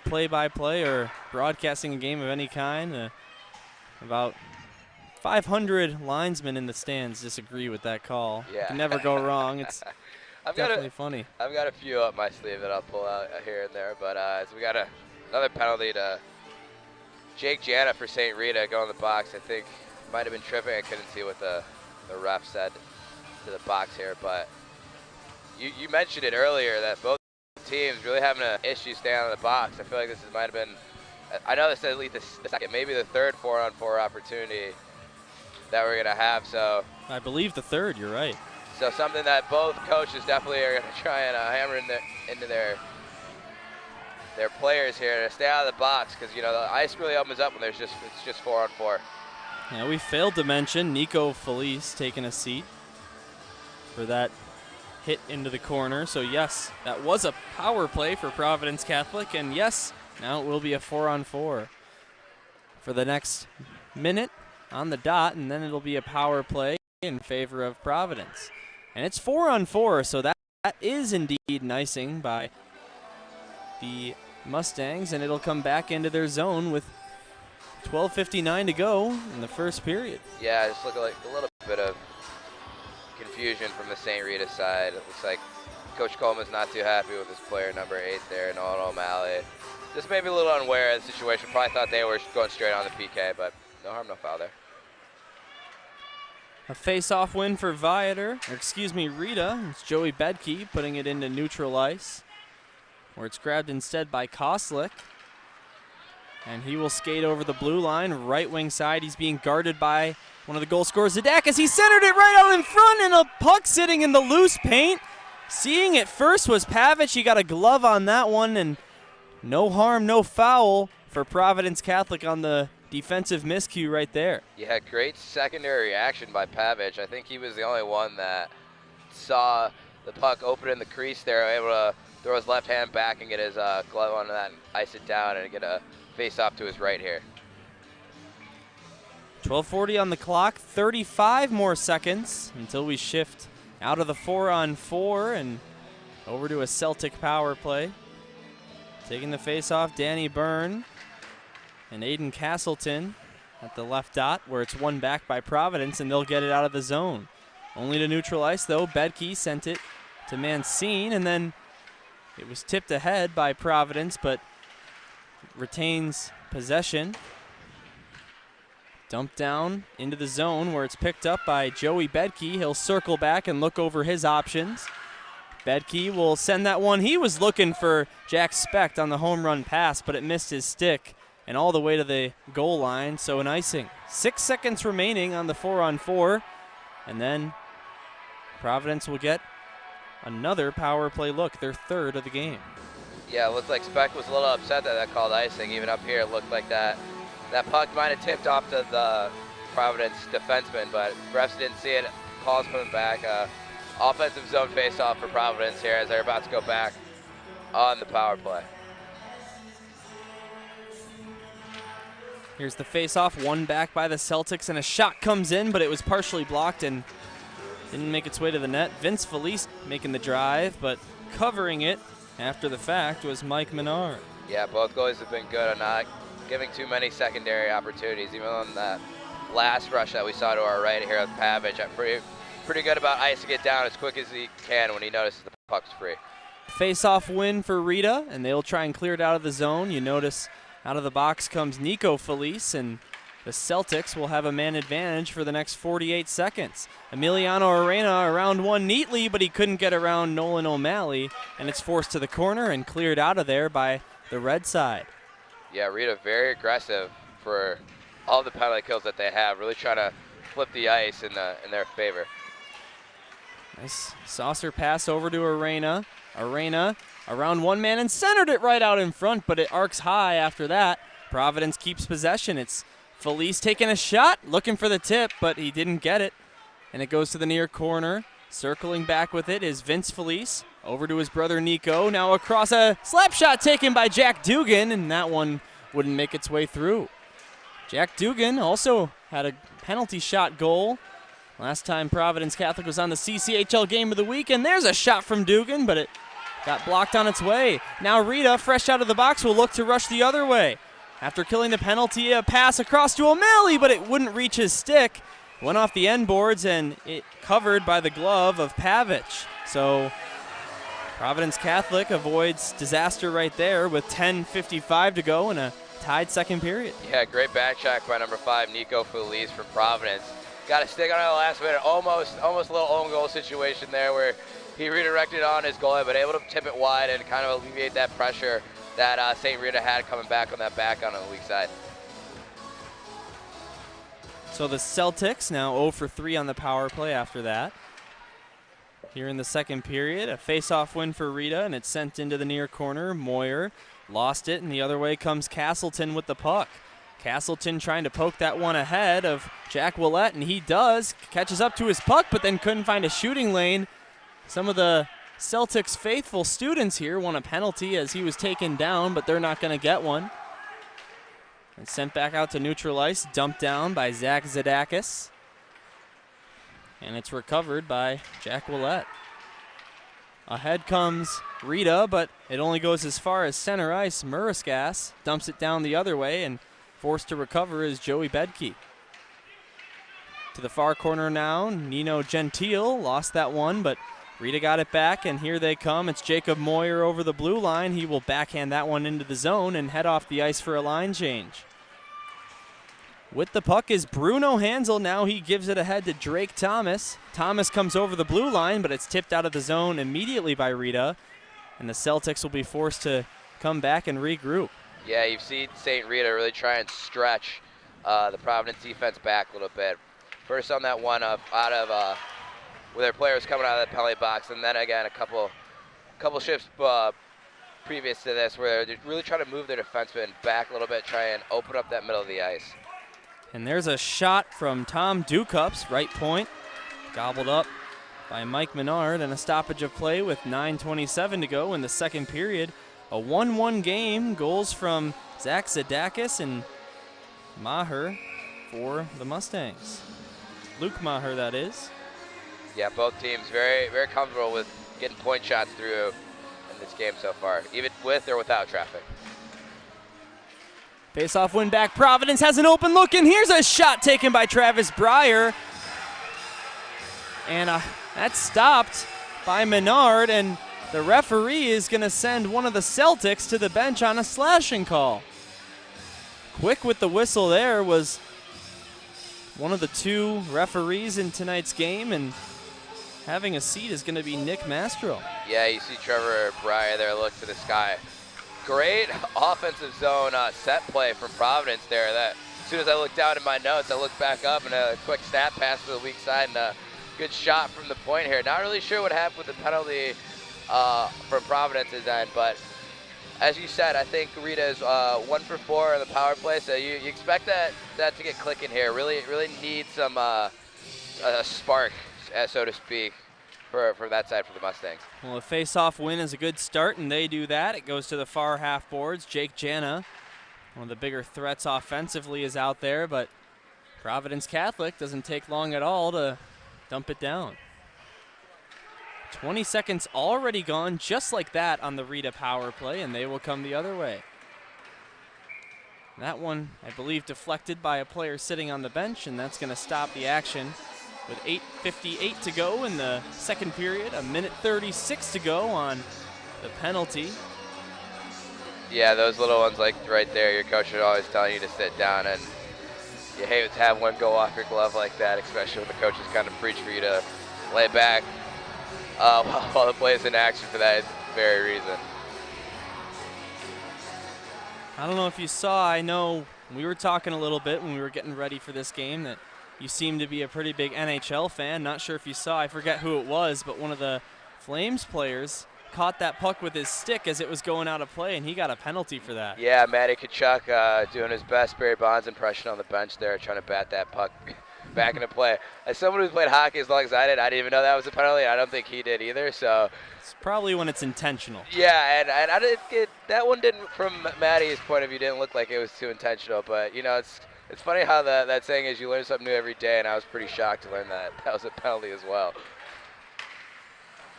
play-by-play or broadcasting a game of any kind? About 500 linesmen in the stands disagree with that call.
Yeah.
You can never go wrong. It's definitely funny.
I've got a few up my sleeve that I'll pull out here and there, but so we got another penalty to Jake Jana for St. Rita going in the box. I think might have been tripping. I couldn't see what the ref said to the box here, but you mentioned it earlier that both teams really having an issue staying on the box. I feel like this might have been, I know this is at least the second, maybe the third 4-on-4 opportunity that we're going to have. So
I believe the third, you're right.
So something that both coaches definitely are going to try and hammer into their players here to stay out of the box, because the ice really opens up when it's just 4-on-4.
Yeah, we failed to mention Nico Felice taking a seat for that hit into the corner. So yes, that was a power play for Providence Catholic, and yes, now it will be a 4-on-4 for the next minute on the dot, and then it'll be a power play in favor of Providence. And it's 4-on-4, so that is indeed an icing by the Mustangs, and it'll come back into their zone with 12:59 to go in the first period.
Yeah, just looking like a little bit of confusion from the St. Rita side. It looks like Coach Coleman's not too happy with his player number 8 there, Nolan O'Malley. Just maybe a little unaware of the situation. Probably thought they were going straight on the PK, but no harm, no foul there.
A face-off win for Rita. It's Joey Bedke putting it into neutral ice, where it's grabbed instead by Koslick. And he will skate over the blue line, right wing side. He's being guarded by one of the goal scorers, Zadakis. He centered it right out in front, and a puck sitting in the loose paint. Seeing it first was Pavic. He got a glove on that one, and no harm, no foul for Providence Catholic on the defensive miscue right there.
Yeah, great secondary reaction by Pavic. I think he was the only one that saw the puck open in the crease there, able to throw his left hand back and get his glove on that and ice it down and get a face off to his right here.
12:40 on the clock, 35 more seconds until we shift out of the 4-on-4 and over to a Celtic power play. Taking the face off, Danny Byrne and Aiden Castleton at the left dot, where it's won back by Providence, and they'll get it out of the zone. Only to neutral ice, though. Bedke sent it to Mancine, and then it was tipped ahead by Providence, but retains possession. Dumped down into the zone, where it's picked up by Joey Bedke. He'll circle back and look over his options. Bedke will send that one. He was looking for Jack Specht on the home run pass, but it missed his stick and all the way to the goal line, so an icing. 6 seconds remaining on the 4-on-4, and then Providence will get another power play look, their third of the game.
Yeah, it looked like Specht was a little upset that called icing. Even up here, it looked like that puck might have tipped off to the Providence defenseman, but refs didn't see it. Call's coming back. Offensive zone face-off for Providence here as they're about to go back on the power play.
Here's the face-off, won back by the Celtics, and a shot comes in, but it was partially blocked and didn't make its way to the net. Vince Felice making the drive, but covering it after the fact was Mike Menard.
Yeah, both goalies have been good on not giving too many secondary opportunities, even on that last rush that we saw to our right here with Pavic. Pretty good about icing it down as quick as he can when he notices the puck's free.
Face-off win for Rita, and they'll try and clear it out of the zone. You notice out of the box comes Nico Felice, and the Celtics will have a man advantage for the next 48 seconds. Emiliano Arena around one neatly, but he couldn't get around Nolan O'Malley, and it's forced to the corner and cleared out of there by the red side.
Yeah, Rita very aggressive for all the penalty kills that they have, really trying to flip the ice in their favor.
Nice saucer pass over to Arena. Arena around one man and centered it right out in front, but it arcs high after that. Providence keeps possession. It's Felice taking a shot, looking for the tip, but he didn't get it. And it goes to the near corner. Circling back with it is Vince Felice. Over to his brother Nico. Now across, a slap shot taken by Jack Dugan, and that one wouldn't make its way through. Jack Dugan also had a penalty shot goal last time Providence Catholic was on the CCHL Game of the Week, and there's a shot from Dugan, but it got blocked on its way. Now Rita, fresh out of the box, will look to rush the other way. After killing the penalty, a pass across to O'Malley, but it wouldn't reach his stick. Went off the end boards, and it covered by the glove of Pavic. So Providence Catholic avoids disaster right there with 10:55 to go in a tied second period.
Yeah, great back check by number 5, Nico Felice from Providence. Got a stick on it the last minute, almost a little own goal situation there where he redirected on his goalie, but able to tip it wide and kind of alleviate that pressure that St. Rita had coming back on that backhand on the weak side.
So the Celtics now 0 for 3 on the power play after that. Here in the second period, a face-off win for Rita, and it's sent into the near corner. Moyer lost it, and the other way comes Castleton with the puck. Castleton trying to poke that one ahead of Jack Willett, and he does. Catches up to his puck, but then couldn't find a shooting lane. Some of the Celtics faithful students here want a penalty as he was taken down, but they're not going to get one. And sent back out to neutral ice, dumped down by Zach Zadakis. And it's recovered by Jack Willett. Ahead comes Rita, but it only goes as far as center ice. Muriskas dumps it down the other way, and forced to recover is Joey Bedke. To the far corner now, Nino Gentile lost that one, but Rita got it back, and here they come. It's Jacob Moyer over the blue line. He will backhand that one into the zone and head off the ice for a line change. With the puck is Bruno Hansel. Now he gives it ahead to Drake Thomas. Thomas comes over the blue line, but it's tipped out of the zone immediately by Rita. And the Celtics will be forced to come back and regroup.
Yeah, you've seen St. Rita really try and stretch the Providence defense back a little bit. First on that one out of where their players coming out of the penalty box, and then again a couple shifts previous to this where they're really trying to move their defensemen back a little bit, try and open up that middle of the ice.
And there's a shot from Tom Ducups, right point, gobbled up by Mike Menard, and a stoppage of play with 9:27 to go in the second period. A 1-1 game, goals from Zach Zadakis and Maher for the Mustangs. Luke Maher, that is.
Yeah, both teams very, very comfortable with getting point shots through in this game so far, even with or without traffic.
Face-off win back. Providence has an open look, and here's a shot taken by Travis Breyer. And that's stopped by Menard, and the referee is going to send one of the Celtics to the bench on a slashing call. Quick with the whistle there was one of the two referees in tonight's game, and having a seat is going to be Nick Mastro.
Yeah, you see Trevor Breyer there look to the sky. Great offensive zone set play from Providence there. That as soon as I looked down at my notes, I looked back up and a quick snap pass to the weak side and a good shot from the point here. Not really sure what happened with the penalty from Providence's end, but as you said, I think Rita is 1 for 4 on the power play, so you expect that to get clicking here. Really need some a spark, so to speak, for that side for the Mustangs.
Well, a face-off win is a good start, and they do that. It goes to the far half boards. Jake Jana, one of the bigger threats offensively, is out there, but Providence Catholic doesn't take long at all to dump it down. 20 seconds already gone just like that on the Rita power play, and they will come the other way. That one, I believe, deflected by a player sitting on the bench, and that's going to stop the action with 8:58 to go in the second period, a minute 36 to go on the penalty.
Yeah, those little ones like right there, your coach is always telling you to sit down, and you hate to have one go off your glove like that, especially when the coach is kind of preach for you to lay back while the play is in action for that very reason.
I don't know if you saw, I know We were talking a little bit when we were getting ready for this game that you seem to be a pretty big NHL fan. Not sure if you saw, I forget who it was, but one of the Flames players caught that puck with his stick as it was going out of play, and he got a penalty for that.
Yeah, Matty Tkachuk doing his best Barry Bonds impression on the bench there, trying to bat that puck back into play. As someone who's played hockey as long as I didn't even know that was a penalty. I don't think he did either. So
it's probably when it's intentional.
Yeah, and I didn't get that one. Didn't, from Matty's point of view, didn't look like it was too intentional. But you know, it's funny how that saying is you learn something new every day, and I was pretty shocked to learn that was a penalty as well.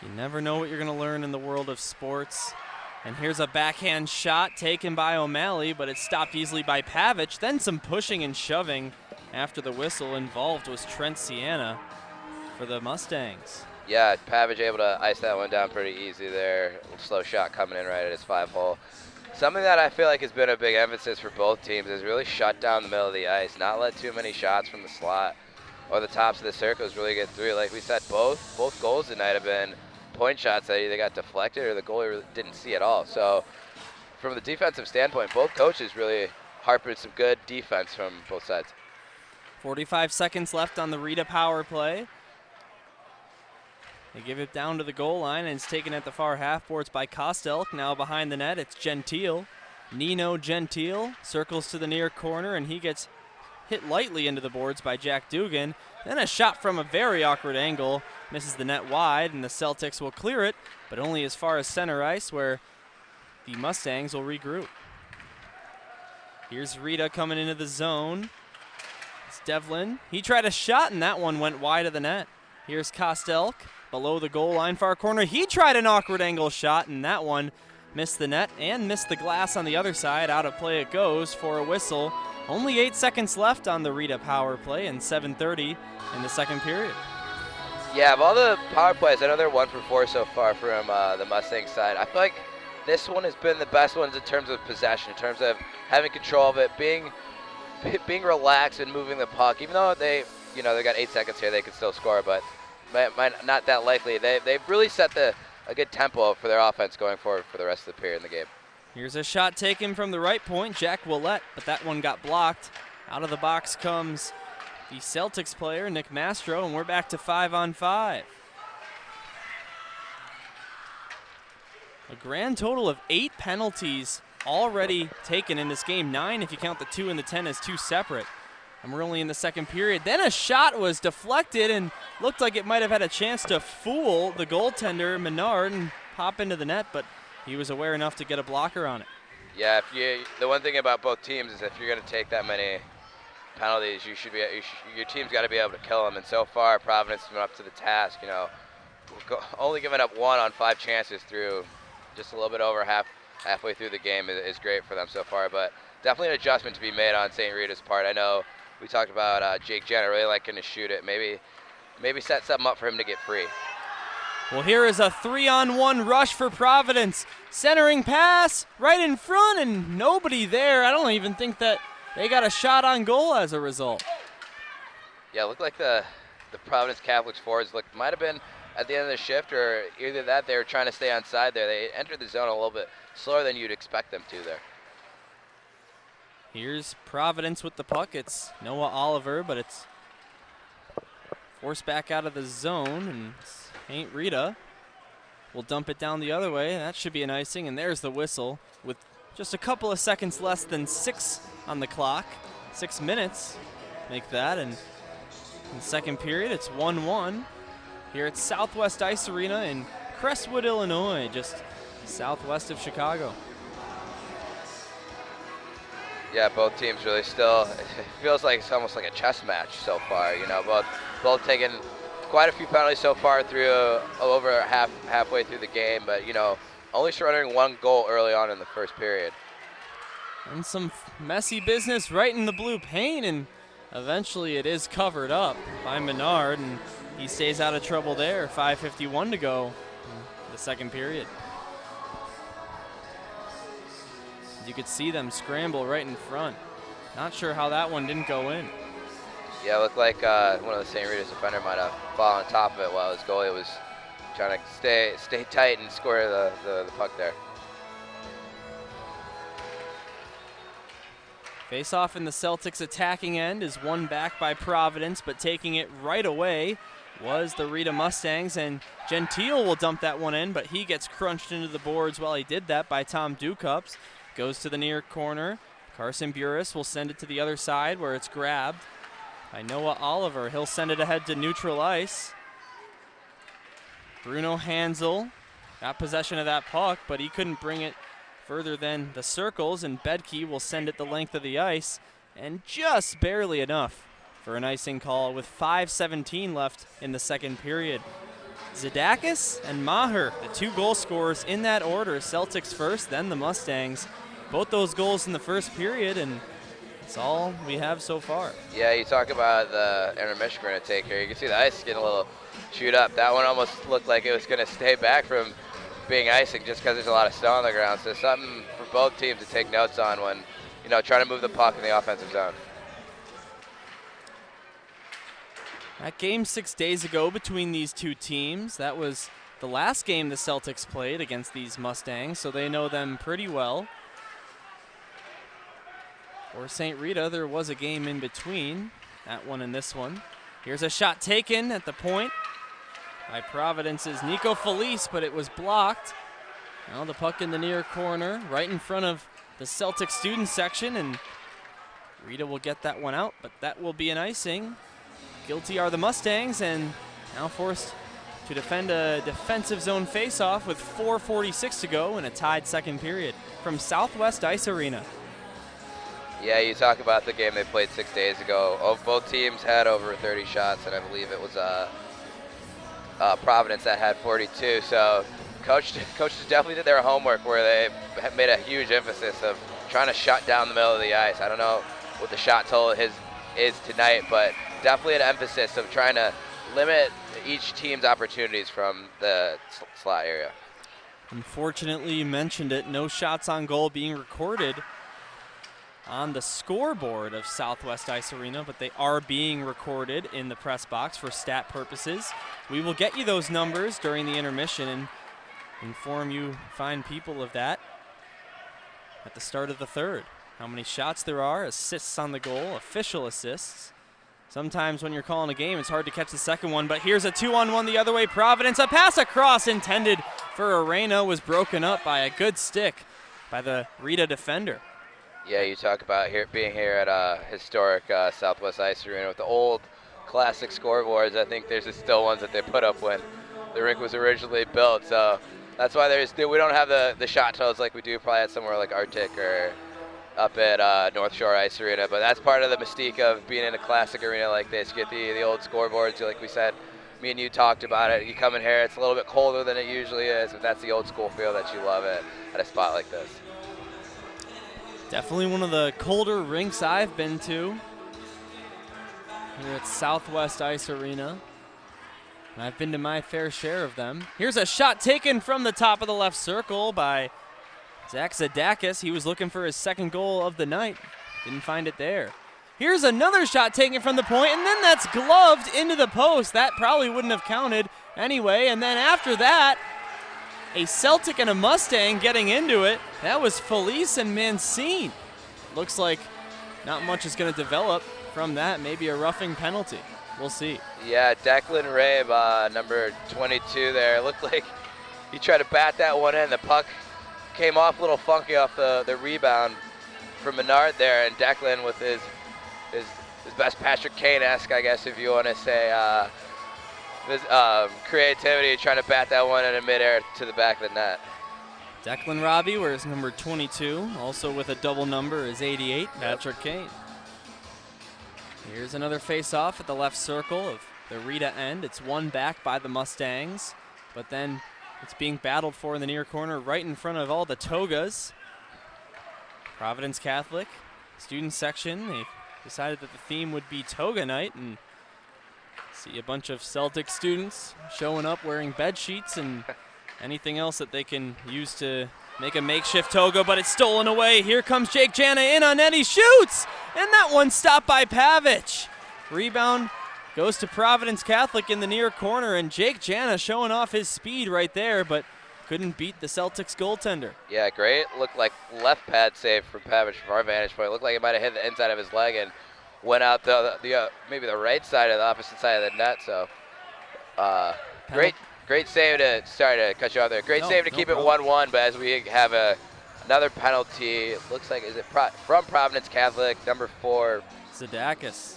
You never know what you're going to learn in the world of sports. And here's a backhand shot taken by O'Malley, but it's stopped easily by Pavic. Then some pushing and shoving after the whistle. Involved was Trent Sienna for the Mustangs.
Yeah, Pavic able to ice that one down pretty easy there. Slow shot coming in right at his 5-hole. Something that I feel like has been a big emphasis for both teams is really shut down the middle of the ice, not let too many shots from the slot or the tops of the circles really get through. Like we said, both goals tonight have been point shots that either got deflected or the goalie really didn't see at all. So from the defensive standpoint, both coaches really harping some good defense from both sides.
45 seconds left on the Rita power play. They give it down to the goal line, and it's taken at the far half boards by Kostelk. Now behind the net, it's Gentile. Nino Gentile circles to the near corner, and he gets hit lightly into the boards by Jack Dugan. Then a shot from a very awkward angle misses the net wide, and the Celtics will clear it, but only as far as center ice, where the Mustangs will regroup. Here's Rita coming into the zone. It's Devlin. He tried a shot, and that one went wide of the net. Here's Kostelk below the goal line, far corner. He tried an awkward angle shot, and that one missed the net and missed the glass on the other side. Out of play it goes for a whistle. Only 8 seconds left on the Rita power play and 7:30 in the second period.
Yeah, of all the power plays, I know they're 1 for 4 so far from the Mustang side. I feel like this one has been the best ones in terms of possession, in terms of having control of it, being relaxed and moving the puck. Even though they got 8 seconds here, they could still score, but might not that likely. They've really set a good tempo for their offense going forward for the rest of the period in the game.
Here's a shot taken from the right point, Jack Willett, but that one got blocked. Out of the box comes the Celtics player, Nick Mastro, and we're back to 5-on-5. A grand total of 8 penalties already taken in this game. 9 if you count the 2 and the 10 as 2 separate. And we're only in the second period. Then a shot was deflected and looked like it might have had a chance to fool the goaltender, Menard, and pop into the net, but he was aware enough to get a blocker on it.
Yeah, the one thing about both teams is if you're going to take that many penalties, your team's got to be able to kill them. And so far, Providence has been up to the task. Only giving up 1 on 5 chances through just a little bit over halfway through the game is great for them so far. But definitely an adjustment to be made on St. Rita's part. I know we talked about Jake Jenner really liking to shoot it. Maybe set something up for him to get free.
Well, here is a 3-on-1 rush for Providence. Centering pass right in front and nobody there. I don't even think that they got a shot on goal as a result.
Yeah, it looked like the Providence Catholics forwards might have been at the end of the shift, or either that they were trying to stay on side there. They entered the zone a little bit slower than you'd expect them to there.
Here's Providence with the puck. It's Noah Oliver, but it's forced back out of the zone, and St. Rita will dump it down the other way. That should be an icing, and there's the whistle with just a couple of seconds less than 6 on the clock. 6 minutes make that, and in the second period, it's 1-1 here at Southwest Ice Arena in Crestwood, Illinois, just southwest of Chicago.
Yeah, both teams really still, it feels like it's almost like a chess match so far. Both taking quite a few penalties so far through over halfway through the game, but only surrendering 1 goal early on in the first period.
And some messy business right in the blue paint, and eventually it is covered up by Menard, and he stays out of trouble there. 5:51 to go in the second period. You could see them scramble right in front. Not sure how that one didn't go in.
Yeah, it looked like one of the St. Rita's defender might have fallen on top of it while his goalie was trying to stay tight and score the puck there.
Face off in the Celtics attacking end is won back by Providence, but taking it right away was the Rita Mustangs, and Gentile will dump that one in, but he gets crunched into the boards while he did that by Tom Ducups. Goes to the near corner. Carson Burris will send it to the other side where it's grabbed by Noah Oliver. He'll send it ahead to neutral ice. Bruno Hansel got possession of that puck, but he couldn't bring it further than the circles, and Bedke will send it the length of the ice, and just barely enough for an icing call with 5:17 left in the second period. Zadakis and Maher, the 2 goal scorers in that order. Celtics first, then the Mustangs. Both those goals in the first period, and that's all we have so far.
Yeah, you talk about the intermission we're going to take here. You can see the ice getting a little chewed up. That one almost looked like it was going to stay back from being icing just because there's a lot of snow on the ground. So something for both teams to take notes on when, trying to move the puck in the offensive zone.
That game 6 days ago between these two teams, that was the last game the Celtics played against these Mustangs, so they know them pretty well. For St. Rita, there was a game in between, that one and this one. Here's a shot taken at the point by Providence's Nico Felice, but it was blocked. Now the puck in the near corner, right in front of the Celtic student section, and Rita will get that one out, but that will be an icing. Guilty are the Mustangs, and now forced to defend a defensive zone faceoff with 4:46 to go in a tied second period from Southwest Ice Arena.
Yeah, you talk about the game they played 6 days ago. Both teams had over 30 shots, and I believe it was Providence that had 42. So coaches definitely did their homework where they made a huge emphasis of trying to shut down the middle of the ice. I don't know what the shot total is tonight, but definitely an emphasis of trying to limit each team's opportunities from the slot area.
Unfortunately, you mentioned it, no shots on goal being recorded on the scoreboard of Southwest Ice Arena, but they are being recorded in the press box for stat purposes. We will get you those numbers during the intermission and inform you fine people of that at the start of the third. How many shots there are, assists on the goal, official assists. Sometimes when you're calling a game, it's hard to catch the second one, but here's a 2-on-1 the other way. Providence, a pass across intended for Arena was broken up by a good stick by the Rita defender.
Yeah, you talk about being here at historic Southwest Ice Arena with the old classic scoreboards. I think there's still ones that they put up when the rink was originally built. So that's why we don't have the shot totals like we do probably at somewhere like Arctic or up at North Shore Ice Arena. But that's part of the mystique of being in a classic arena like this. You get the old scoreboards, like we said. Me and you talked about it. You come in here, it's a little bit colder than it usually is, but that's the old school feel that you love at a spot like this.
Definitely one of the colder rinks I've been to here at Southwest Ice Arena. And I've been to my fair share of them. Here's a shot taken from the top of the left circle by Zach Zadakis. He was looking for his second goal of the night. Didn't find it there. Here's another shot taken from the point, and then that's gloved into the post. That probably wouldn't have counted anyway. And then after that, a Celtic and a Mustang getting into it. That was Felice and Mancine. Looks like not much is going to develop from that. Maybe a roughing penalty. We'll see.
Yeah, Declan Rabe, number 22 there. It looked like he tried to bat that one in. The puck came off a little funky off the rebound from Menard there, and Declan with his best Patrick Kane-esque, I guess, if you want to say, his creativity trying to bat that one in midair to the back of the net.
Declan Robbie wears number 22. Also with a double number is 88, Patrick Kane. Here's another face-off at the left circle of the Rita end. It's won back by the Mustangs, but then it's being battled for in the near corner right in front of all the togas. Providence Catholic student section, they decided that the theme would be toga night, and see a bunch of Celtic students showing up wearing bed sheets and anything else that they can use to make a makeshift toga, but it's stolen away. Here comes Jake Jana in on net. He shoots, and that one stopped by Pavic. Rebound goes to Providence Catholic in the near corner, and Jake Jana showing off his speed right there, but couldn't beat the Celtics goaltender.
Yeah, great. Looked like left pad save from Pavic from our vantage point. Looked like it might have hit the inside of his leg and went out maybe the right side of the opposite side of the net. So great save to, sorry to cut you off there. Great save to keep it 1-1, but as we have another penalty, it looks like, is it from Providence Catholic, number 4.
Zadakis.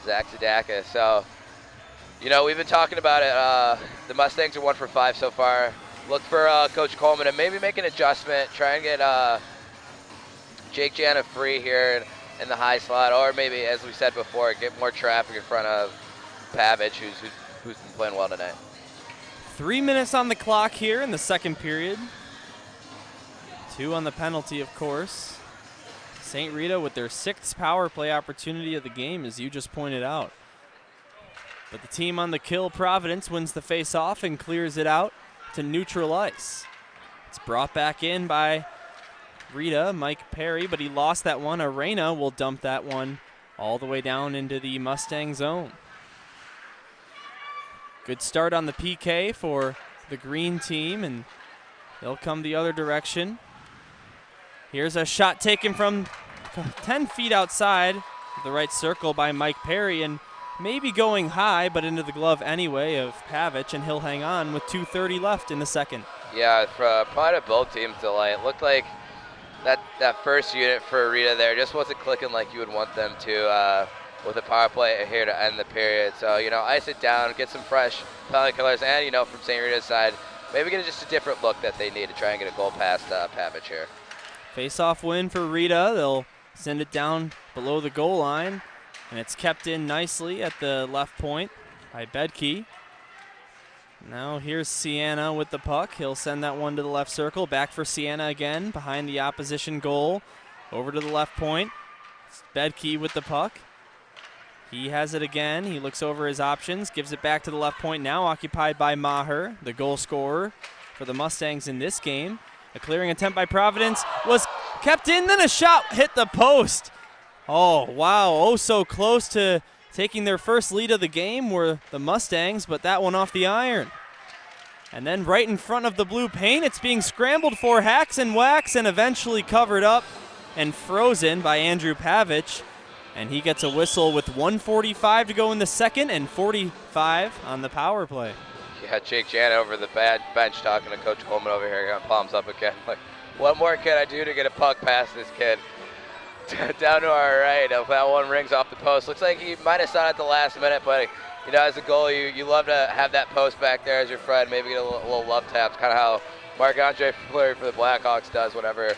Zach Zadakis. So, you know, we've been talking about it. The Mustangs are 1 for 5 so far. Look for Coach Coleman to maybe make an adjustment, try and get Jake Jana free here in the high slot, or maybe, as we said before, get more traffic in front of Pavic, who's been playing well tonight.
3 minutes on the clock here in the second period. 2 on the penalty, of course. St. Rita with their 6th power play opportunity of the game, as you just pointed out. But the team on the kill, Providence, wins the face-off and clears it out to neutral ice. It's brought back in by Rita, Mike Perry, but he lost that one. Arena will dump that one all the way down into the Mustang zone. Good start on the PK for the green team, and they'll come the other direction. Here's a shot taken from 10 feet outside of the right circle by Mike Perry, and maybe going high, but into the glove anyway of Pavic, and he'll hang on with 2:30 left in the second.
Yeah, probably to both teams' delight. It looked like that first unit for Rita there just wasn't clicking like you would want them to with a power play here to end the period. So, you know, ice it down, get some fresh penalty killers, and, you know, from St. Rita's side, maybe get just a different look that they need to try and get a goal past Pavic here.
Face-off win for Rita. They'll send it down below the goal line, and it's kept in nicely at the left point by Bedke. Now here's Sienna with the puck. He'll send that one to the left circle. Back for Sienna again, behind the opposition goal. Over to the left point. It's Bedke with the puck. He has it again. He looks over his options, gives it back to the left point, now occupied by Maher, the goal scorer for the Mustangs in this game. A clearing attempt by Providence was kept in, then a shot hit the post. Oh, wow, oh so close to taking their first lead of the game were the Mustangs, but that one off the iron. And then right in front of the blue paint, it's being scrambled for, hacks and whacks, and eventually covered up and frozen by Andrew Pavic. And he gets a whistle with 1:45 to go in the second and 45 on the power play.
Yeah, Jake Jana over the bench talking to Coach Coleman over here, got palms up again. Like, what more can I do to get a puck past this kid? Down to our right, that one rings off the post. Looks like he might have shot at the last minute, but, you know, as a goalie, you love to have that post back there as your friend, maybe get a little love taps, kind of how Marc-Andre Fleury for the Blackhawks does whenever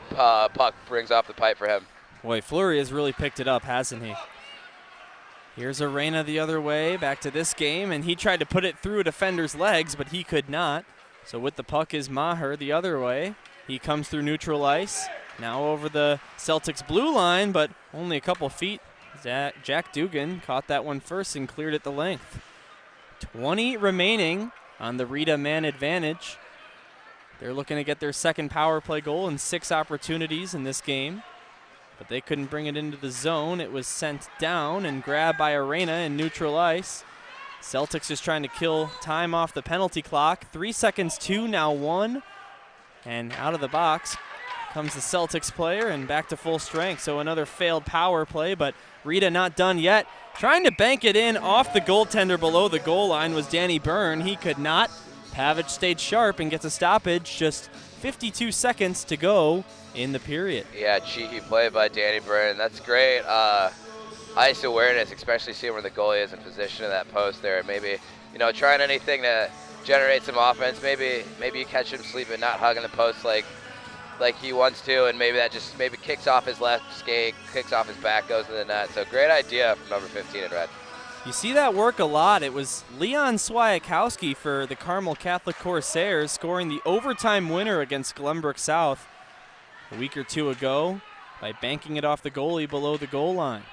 puck brings off the pipe for him.
Boy, Fleury has really picked it up, hasn't he? Here's Arena the other way, back to this game, and he tried to put it through a defender's legs, but he could not. So with the puck is Maher the other way. He comes through neutral ice, now over the Celtics blue line, but only a couple feet. Jack Dugan caught that one first and cleared it the length. 20 remaining on the Rita man advantage. They're looking to get their second power play goal in 6 opportunities in this game, but they couldn't bring it into the zone. It was sent down and grabbed by Arena in neutral ice. Celtics just trying to kill time off the penalty clock. 3 seconds, 2, now 1. And out of the box comes the Celtics player and back to full strength. So another failed power play, but Rita not done yet. Trying to bank it in off the goaltender below the goal line was Danny Byrne. He could not. Pavic stayed sharp and gets a stoppage. Just 52 seconds to go in the period.
Yeah, cheeky play by Danny Byrne. That's great ice awareness, especially seeing where the goalie is in position in that post there. Maybe, you know, trying anything to generate some offense. Maybe you catch him sleeping, not hugging the post like he wants to, and maybe that just kicks off his left skate, kicks off his back, goes to the net. So great idea from number 15 in red.
You see that work a lot. It was Leon Swiatkowski for the Carmel Catholic Corsairs scoring the overtime winner against Glenbrook South a week or two ago by banking it off the goalie below the goal line.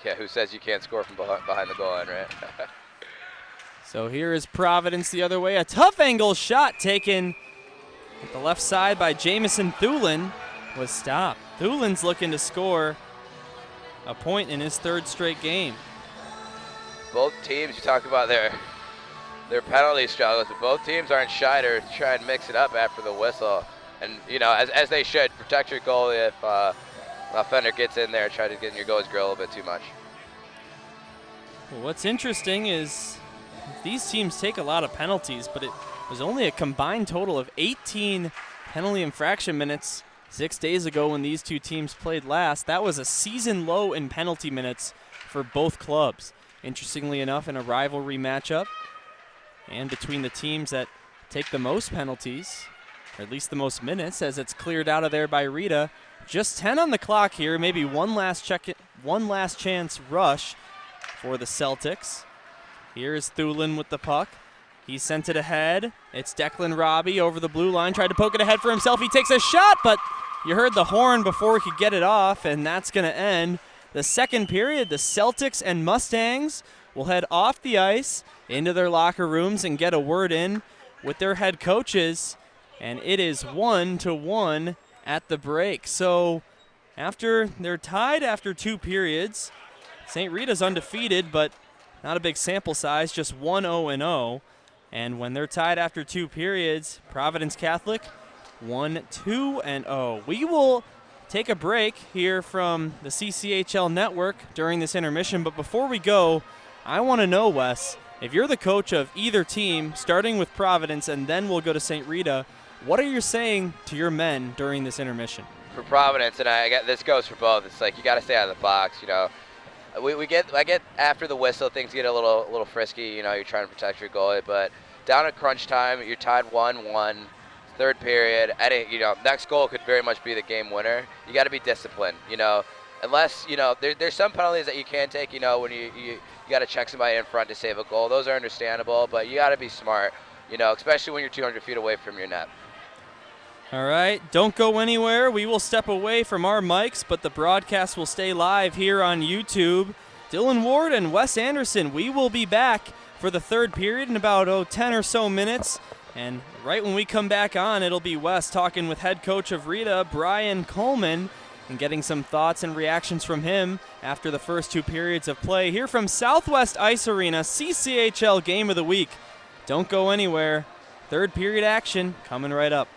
Yeah, who says you can't score from behind the goal line, right?
So here is Providence the other way. A tough angle shot taken at the left side by Jamison Thulin was stopped. Thulin's looking to score a point in his 3rd straight game.
Both teams, you talk about their their penalty struggles. But both teams aren't shy to try and mix it up after the whistle. And, you know, as they should, protect your goalie if an offender gets in there and try to get in your goalie's grill a little bit too much.
Well, what's interesting is these teams take a lot of penalties, but it was only a combined total of 18 penalty infraction minutes 6 days ago when these two teams played last. That was a season low in penalty minutes for both clubs. Interestingly enough, in a rivalry matchup and between the teams that take the most penalties, or at least the most minutes, as it's cleared out of there by Rita. Just 10 on the clock here, maybe one last chance rush for the Celtics. Here's Thulin with the puck. He sent it ahead. It's Declan Robbie over the blue line, tried to poke it ahead for himself. He takes a shot, but you heard the horn before he could get it off, and that's going to end the second period. The Celtics and Mustangs will head off the ice into their locker rooms and get a word in with their head coaches. And it is 1-1 at the break. So after they're tied after 2 periods, St. Rita's undefeated, but not a big sample size, just 1-0-0. And when they're tied after 2 periods, Providence Catholic 1-2-0. We will take a break here from the CCHL network during this intermission. But before we go, I want to know, Wes, if you're the coach of either team, starting with Providence and then we'll go to St. Rita, what are you saying to your men during this intermission?
For Providence, and this goes for both. It's like you got to stay out of the box. You know, I get after the whistle, things get a little frisky. You know, you're trying to protect your goalie, but down at crunch time, you're tied 1-1, third period. Next goal could very much be the game winner. You got to be disciplined. You know, unless there's some penalties that you can take. You know, when you got to check somebody in front to save a goal. Those are understandable, but you got to be smart. You know, especially when you're 200 feet away from your net.
All right, don't go anywhere. We will step away from our mics, but the broadcast will stay live here on YouTube. Dylan Ward and Wes Anderson, we will be back for the third period in about 10 or so minutes. And right when we come back on, it'll be Wes talking with head coach of Rita, Brian Coleman, and getting some thoughts and reactions from him after the first 2 periods of play here from Southwest Ice Arena, CCHL Game of the Week. Don't go anywhere. Third period action coming right up.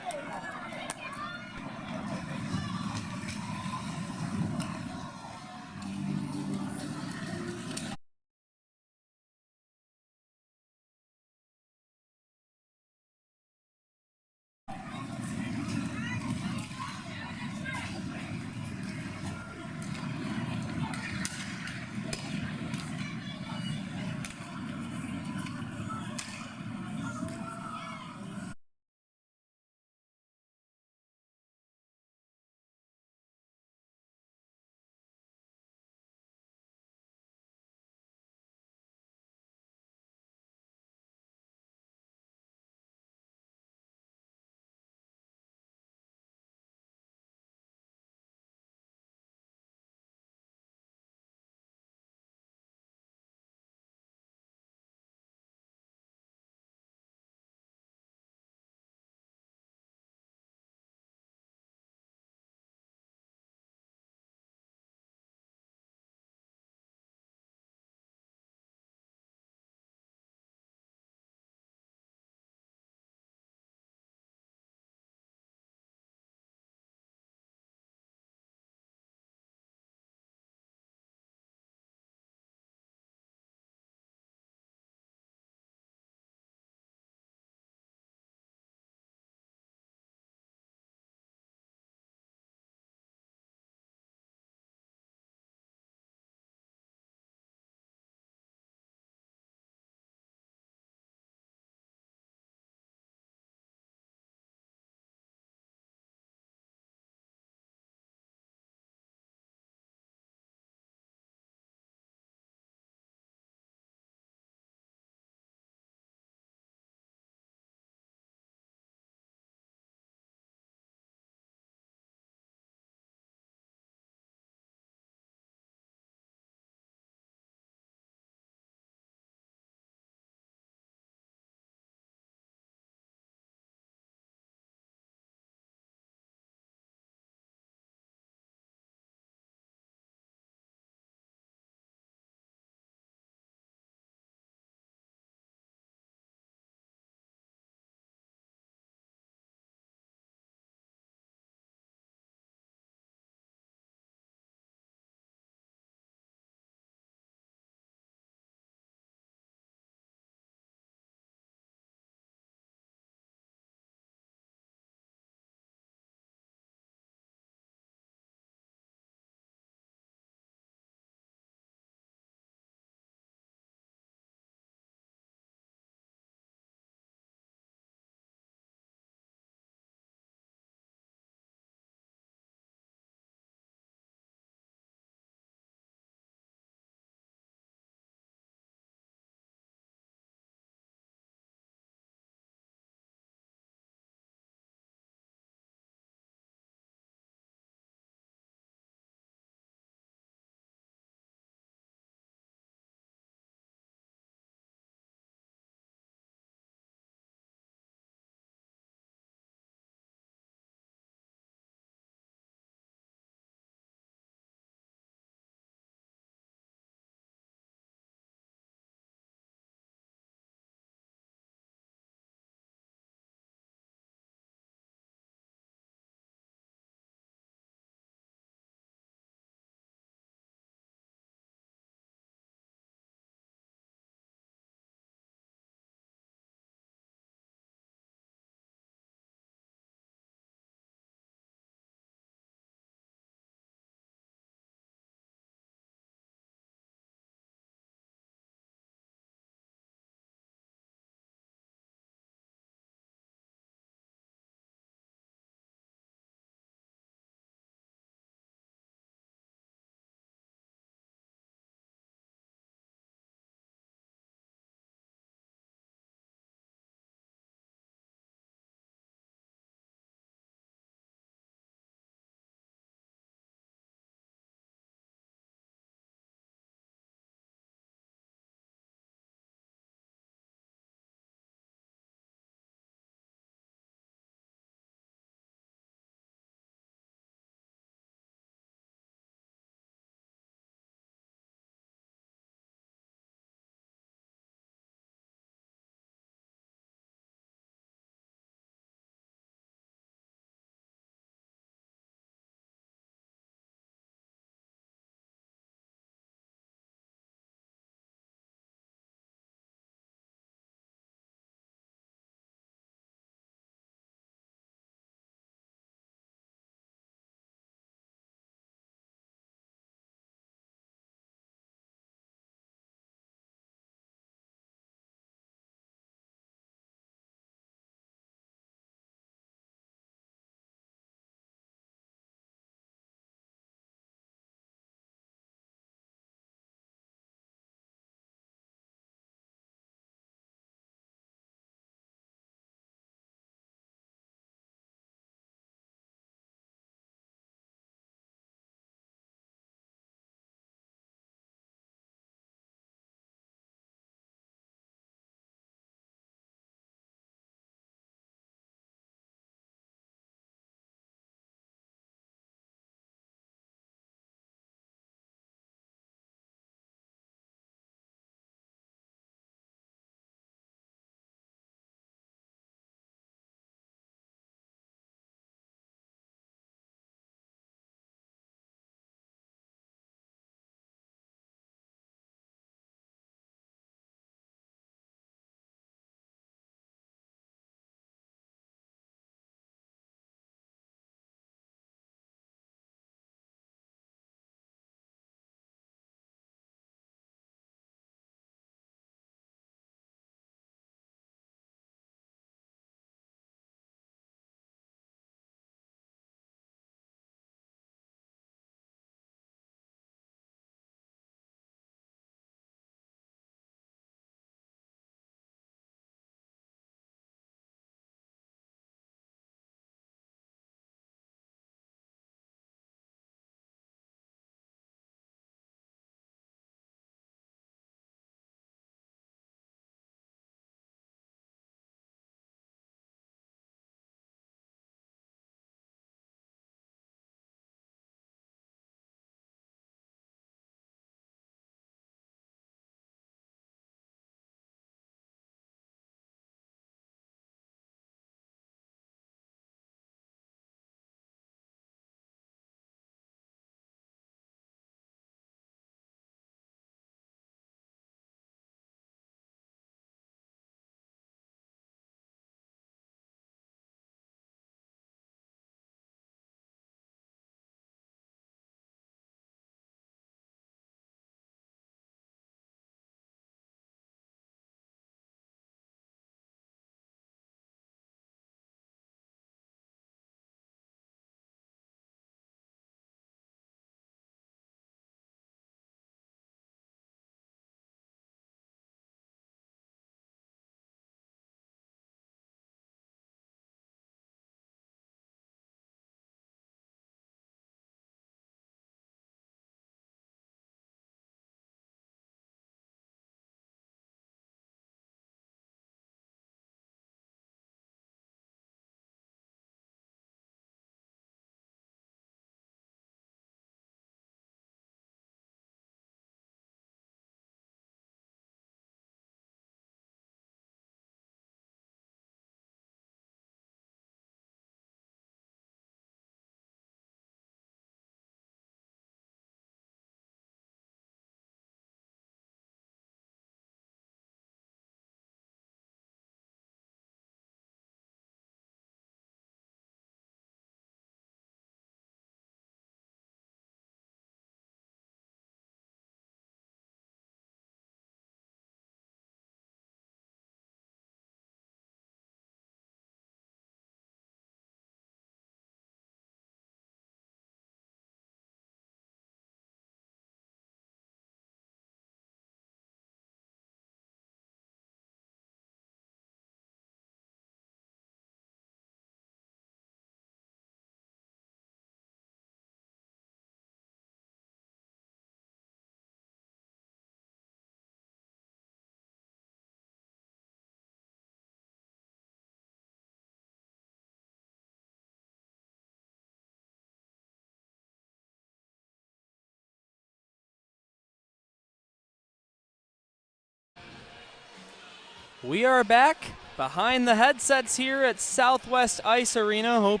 We are back behind the headsets here at Southwest Ice Arena. Hope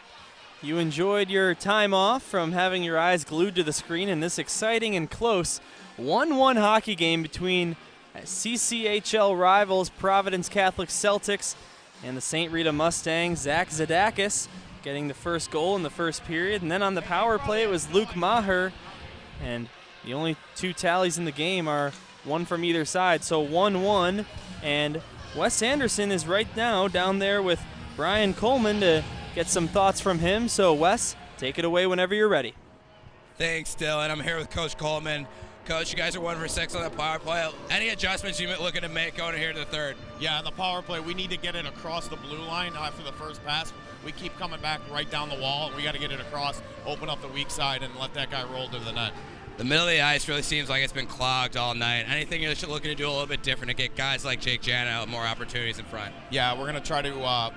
you enjoyed your time off from having your eyes glued to the screen in this exciting and close 1-1 hockey game between CCHL rivals Providence Catholic Celtics and the St. Rita Mustangs. Zach Zadakis getting the first goal in the first period. And then on the power play, it was Luke Maher. And the only two tallies in the game are one from either side. So 1-1. And Wes Anderson is right now down there with Brian Coleman to get some thoughts from him. So Wes, take it away whenever you're ready.
Thanks, Dylan. I'm here with Coach Coleman. Coach, you guys are 1 for 6 on the power play. Any adjustments you're looking to make going here to the third?
Yeah, on the power play, we need to get it across the blue line after the first pass. We keep coming back right down the wall. We got to get it across, open up the weak side, and let that guy roll to the net.
The middle of the ice really seems like it's been clogged all night. Anything you're looking to do a little bit different to get guys like Jake Jana more opportunities in front?
Yeah, we're going to try to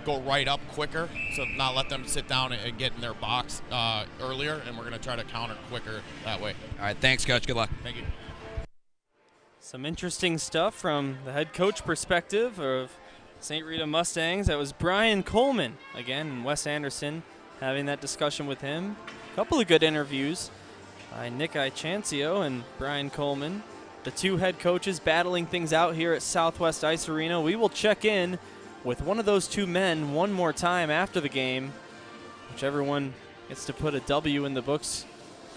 go right up quicker, so not let them sit down and get in their box earlier, and we're going to try to counter quicker that way.
All right, thanks, Coach. Good luck.
Thank you.
Some interesting stuff from the head coach perspective of St. Rita Mustangs. That was Brian Coleman, again, and Wes Anderson having that discussion with him. A couple of good interviews by Nick Ichancio and Brian Coleman. The two head coaches battling things out here at Southwest Ice Arena. We will check in with one of those two men one more time after the game. Whichever one gets to put a W in the books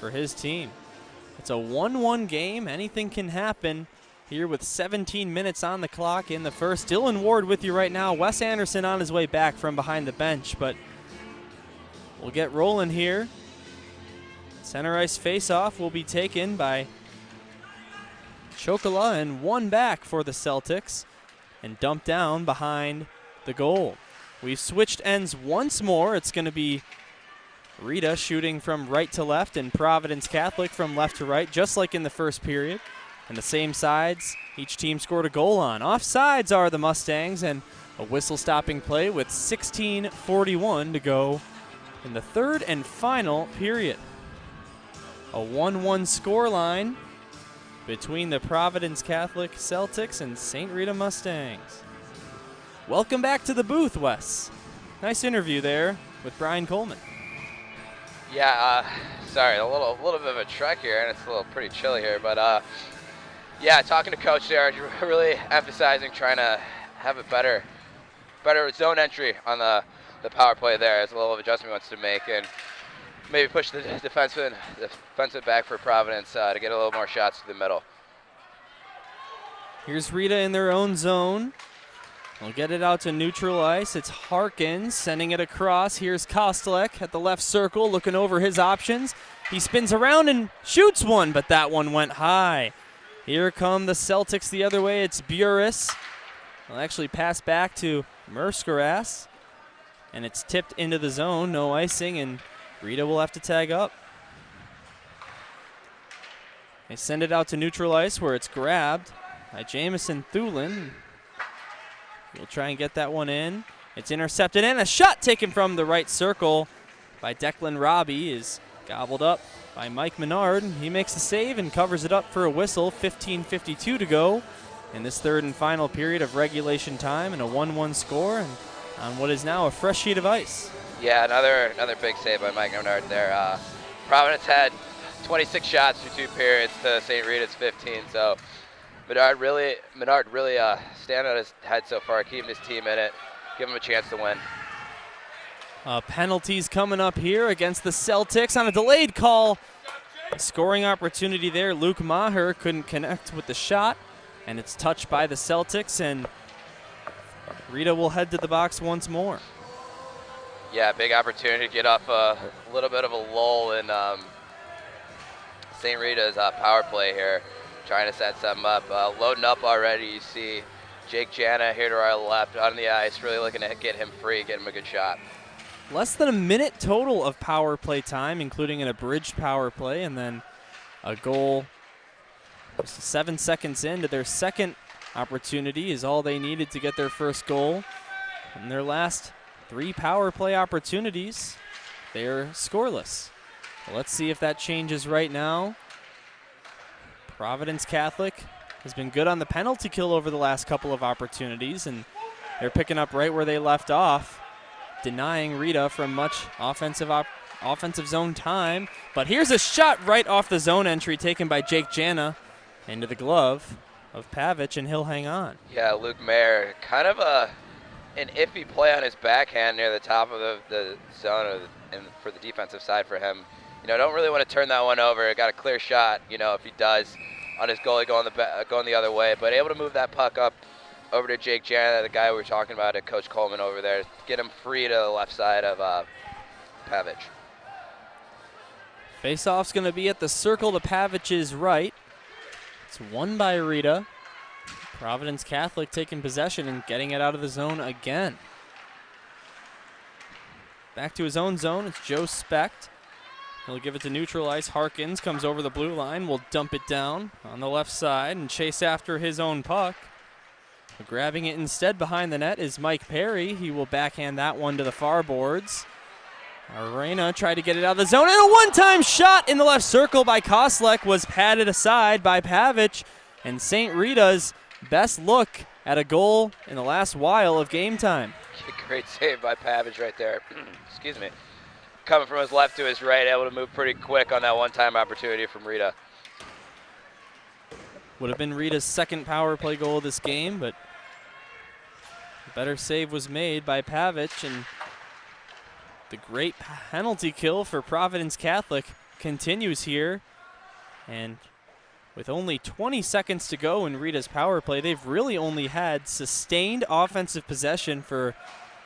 for his team. It's a 1-1 game. Anything can happen here with 17 minutes on the clock in the first. Dylan Ward with you right now. Wes Anderson on his way back from behind the bench, but we'll get rolling here. Center ice face-off will be taken by Chocola, and one back for the Celtics and dumped down behind the goal. We've switched ends once more. It's going to be Rita shooting from right to left and Providence Catholic from left to right, just like in the first period. And the same sides each team scored a goal on. Offsides are the Mustangs, and a whistle-stopping play with 16:41 to go in the third and final period. A 1-1 scoreline between the Providence Catholic Celtics and St. Rita Mustangs. Welcome back to the booth, Wes. Nice interview there with Brian Coleman.
Yeah, sorry, a little bit of a trek here, and it's a little pretty chilly here, but yeah, talking to Coach there, really emphasizing trying to have a better zone entry on the power play there. There's a little adjustment he wants to make, and maybe push the defenseman back for Providence to get a little more shots to the middle.
Here's Rita in their own zone. They'll get it out to neutral ice. It's Harkins sending it across. Here's Kostelek at the left circle looking over his options. He spins around and shoots one, but that one went high. Here come the Celtics the other way. It's Buris. They'll actually pass back to Merskaras, and it's tipped into the zone. No icing, and Rita will have to tag up. They send it out to neutral ice where it's grabbed by Jamison Thulin. He'll try and get that one in. It's intercepted, and a shot taken from the right circle by Declan Robbie is gobbled up by Mike Menard. He makes the save and covers it up for a whistle. 15:52 to go in this third and final period of regulation time, and a 1-1 score and on what is now a fresh sheet of ice.
Yeah, another big save by Mike Menard there. Providence had 26 shots through 2 periods to St. Rita's 15, so Menard really standing on his head so far, keeping his team in it, give him a chance to win.
Penalties coming up here against the Celtics on a delayed call. A scoring opportunity there. Luke Maher couldn't connect with the shot, and it's touched by the Celtics, and Rita will head to the box once more.
Yeah, big opportunity to get off a little bit of a lull in St. Rita's power play here. Trying to set something up. Loading up already, you see Jake Jana here to our left on the ice, really looking to get him free, get him a good shot.
Less than a minute total of power play time, including an abridged power play, and then a goal just 7 seconds into their second opportunity is all they needed to get their first goal. In their last 3 power play opportunities, they're scoreless. Well, let's see if that changes right now. Providence Catholic has been good on the penalty kill over the last couple of opportunities, and they're picking up right where they left off, denying Rita from much offensive zone time. But here's a shot right off the zone entry taken by Jake Jana into the glove of Pavic, and he'll hang on.
Yeah, Luke Mayer, kind of an iffy play on his backhand near the top of the zone and for the defensive side for him. Don't really want to turn that one over. Got a clear shot, if he does, on his goalie going the other way. But able to move that puck up over to Jake Jana, the guy we were talking about at Coach Coleman over there, get him free to the left side of Pavic.
Faceoff's going to be at the circle to Pavic's right. It's won by Rita. Providence Catholic taking possession and getting it out of the zone again. Back to his own zone, it's Joe Specht. He'll give it to neutral ice. Harkins comes over the blue line, will dump it down on the left side and chase after his own puck. But grabbing it instead behind the net is Mike Perry. He will backhand that one to the far boards. Arena tried to get it out of the zone, and a one-time shot in the left circle by Koslek was patted aside by Pavic, and St. Rita's best look at a goal in the last while of game time.
Great save by Pavic right there. Excuse me. Coming from his left to his right, able to move pretty quick on that one-time opportunity from Rita.
Would have been Rita's second power play goal of this game, but a better save was made by Pavic, and the great penalty kill for Providence Catholic continues here. And with only 20 seconds to go in Rita's power play, they've really only had sustained offensive possession for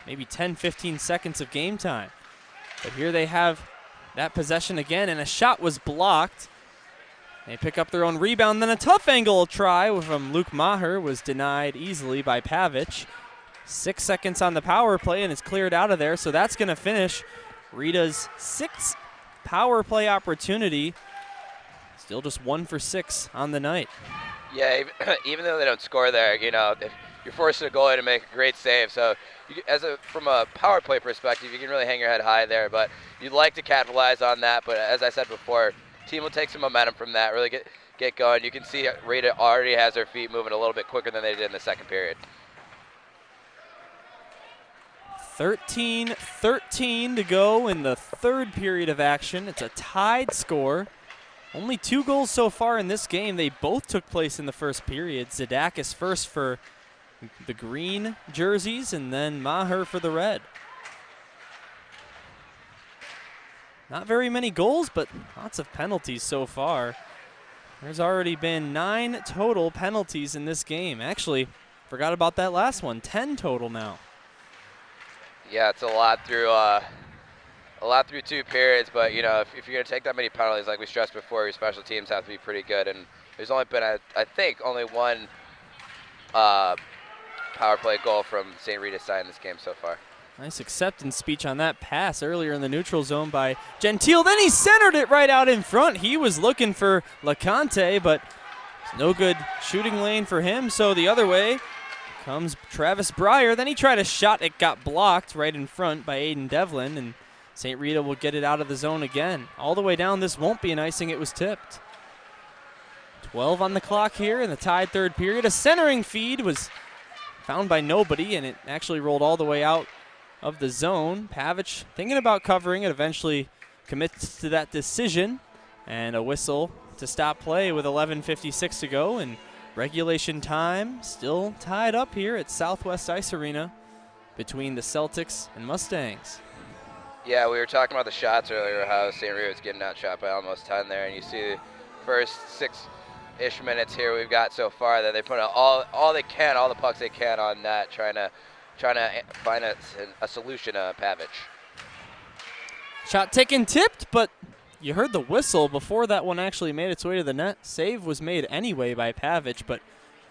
maybe 10-15 seconds of game time. But here they have that possession again, and a shot was blocked. They pick up their own rebound, then a tough angle try from Luke Maher was denied easily by Pavic. 6 seconds on the power play, and it's cleared out of there, so that's going to finish Rita's sixth power play opportunity. Still just 1 for 6 on the night.
Yeah, even though they don't score there, if you're forcing a goalie to make a great save. So from a power play perspective, you can really hang your head high there, but you'd like to capitalize on that. But as I said before, team will take some momentum from that, really get going. You can see Rita already has their feet moving a little bit quicker than they did in the second period.
13-13 to go in the third period of action. It's a tied score. Only 2 goals so far in this game. They both took place in the first period. Zadakis first for the green jerseys, and then Maher for the red. Not very many goals, but lots of penalties so far. There's already been 9 total penalties in this game. Actually, forgot about that last one. 10 total now.
Yeah, it's a lot through 2 periods, but if you're going to take that many penalties, like we stressed before, your special teams have to be pretty good. And there's only been, I think, only one power play goal from St. Rita's side in this game so far.
Nice acceptance speech on that pass earlier in the neutral zone by Gentile. Then he centered it right out in front. He was looking for LeConte, but no good shooting lane for him. So the other way comes Travis Breyer. Then he tried a shot. It got blocked right in front by Aiden Devlin, and St. Rita will get it out of the zone again. All the way down, this won't be an icing. It was tipped. 12 on the clock here in the tied third period. A centering feed was found by nobody, and it actually rolled all the way out of the zone. Pavic thinking about covering it, eventually commits to that decision, and a whistle to stop play with 11:56 to go, and regulation time still tied up here at Southwest Ice Arena between the Celtics and Mustangs.
Yeah, we were talking about the shots earlier, how St. Rita was getting outshot by almost 10 there, and you see the first 6-ish minutes here we've got so far that they put out all they can, all the pucks they can on that, trying to find a solution to Pavic.
Shot taken tipped, but you heard the whistle before that one actually made its way to the net. Save was made anyway by Pavic, but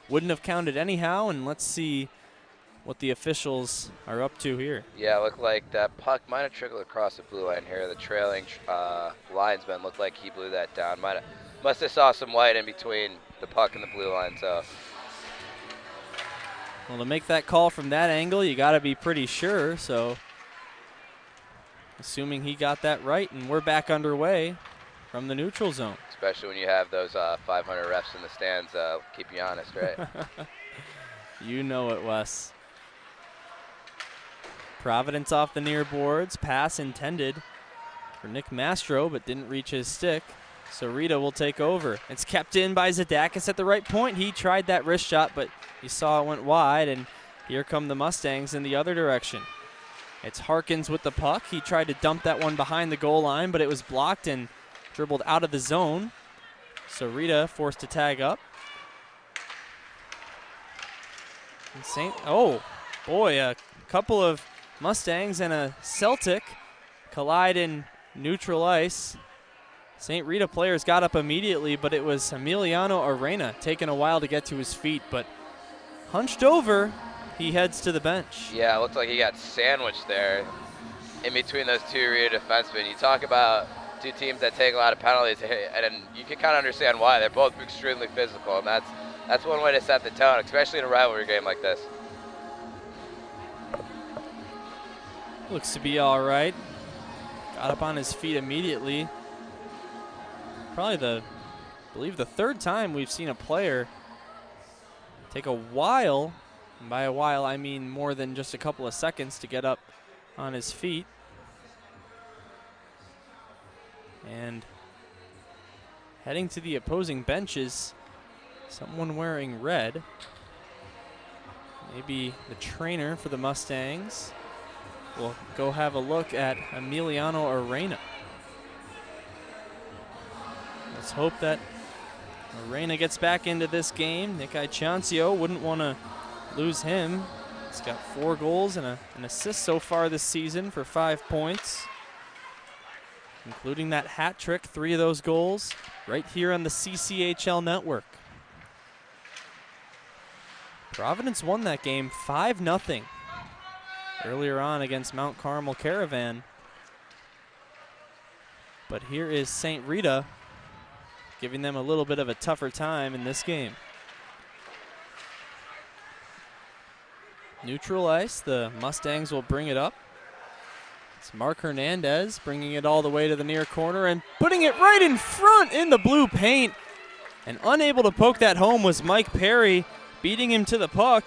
wouldn't have counted anyhow, and let's see what the officials are up to here.
Yeah, it looked like that puck might have trickled across the blue line here. The trailing linesman looked like he blew that down. Must have saw some white in between the puck and the blue line. So,
well, to make that call from that angle, you got to be pretty sure. So, assuming he got that right, and we're back underway from the neutral zone.
especially when you have those 500 refs in the stands. Keep you honest, right?
You know it, Wes. Providence off the near boards. Pass intended for Nick Mastro, but didn't reach his stick. So Rita will take over. It's kept in by Zadakis at the right point. He tried that wrist shot, but you saw it went wide, and here come the Mustangs in the other direction. It's Harkins with the puck. He tried to dump that one behind the goal line, but it was blocked and dribbled out of the zone. So Rita forced to tag up. And oh boy, a couple of Mustangs and a Celtic collide in neutral ice. St. Rita players got up immediately, but it was Emiliano Arena taking a while to get to his feet, but hunched over, he heads to the bench.
Yeah, it looked like he got sandwiched there in between those two Rita defensemen. You talk about two teams that take a lot of penalties, and you can kind of understand why. They're both extremely physical, and that's one way to set the tone, especially in a rivalry game like this.
Looks to be all right. Got up on his feet immediately. Probably I believe the third time we've seen a player take a while, and by a while I mean more than just a couple of seconds, to get up on his feet. And heading to the opposing benches, someone wearing red. Maybe the trainer for the Mustangs. We'll go have a look at Emiliano Arena. Let's hope that Arena gets back into this game. Nick Icancio wouldn't want to lose him. He's got 4 goals and an assist so far this season for 5 points, including that hat trick, 3 of those goals right here on the CCHL network. Providence won that game 5-0 earlier on against Mount Carmel Caravan. But here is St. Rita giving them a little bit of a tougher time in this game. Neutral ice, the Mustangs will bring it up. It's Mark Hernandez bringing it all the way to the near corner and putting it right in front in the blue paint. And unable to poke that home was Mike Perry. Beating him to the puck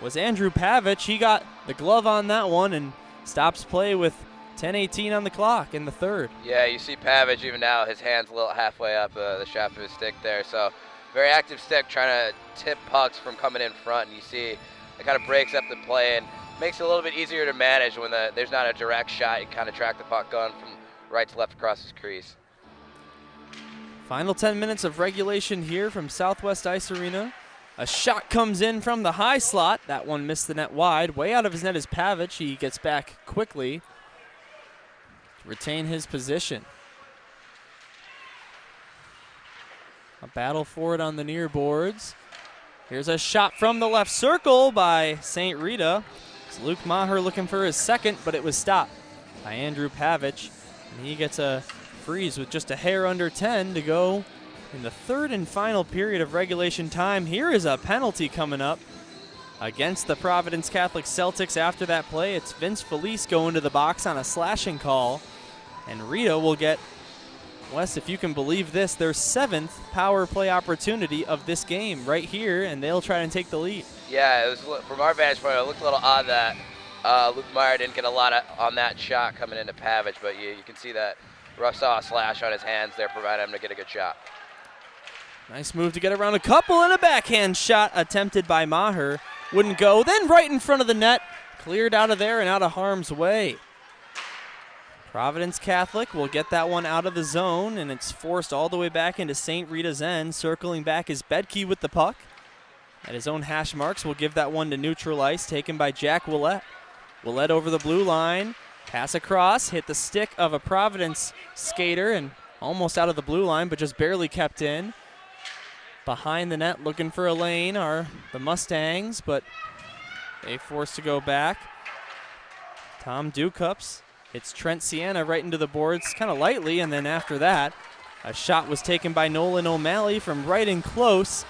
was Andrew Pavich. He got the glove on that one and stops play with 10:18 on the clock in the third.
Yeah, you see Pavich even now, his hand's a little halfway up the shaft of his stick there. So very active stick trying to tip pucks from coming in front. And you see it kind of breaks up the play and makes it a little bit easier to manage when there's not a direct shot. You kind of track the puck going from right to left across his crease.
Final 10 minutes of regulation here from Southwest Ice Arena. A shot comes in from the high slot. That one missed the net wide. Way out of his net is Pavich. He gets back quickly to retain his position. A battle for it on the near boards. Here's a shot from the left circle by St. Rita. It's Luke Maher looking for his second, but it was stopped by Andrew Pavich. And he gets a freeze with just a hair under 10 to go in the third and final period of regulation time. Here is a penalty coming up against the Providence Catholic Celtics. After that play, it's Vince Felice going to the box on a slashing call. And Rita will get, Wes, if you can believe this, their 7th power play opportunity of this game right here, and they'll try and take the lead.
Yeah, it was, from our vantage point, it looked a little odd that Luke Meyer didn't get a lot on that shot coming into Pavich, but you can see that Ruff saw a slash on his hands there, provided him to get a good shot.
Nice move to get around a couple, and a backhand shot attempted by Maher. Wouldn't go, then right in front of the net, cleared out of there and out of harm's way. Providence Catholic will get that one out of the zone, and it's forced all the way back into St. Rita's end. Circling back is Bedke with the puck. At his own hash marks, will give that one to neutral ice, taken by Jack Willett. Willett over the blue line, pass across, hit the stick of a Providence skater, and almost out of the blue line, but just barely kept in. Behind the net, looking for a lane, are the Mustangs, but they forced to go back. Tom Ducups hits Trent Sienna right into the boards kind of lightly, and then after that, a shot was taken by Nolan O'Malley from right in close,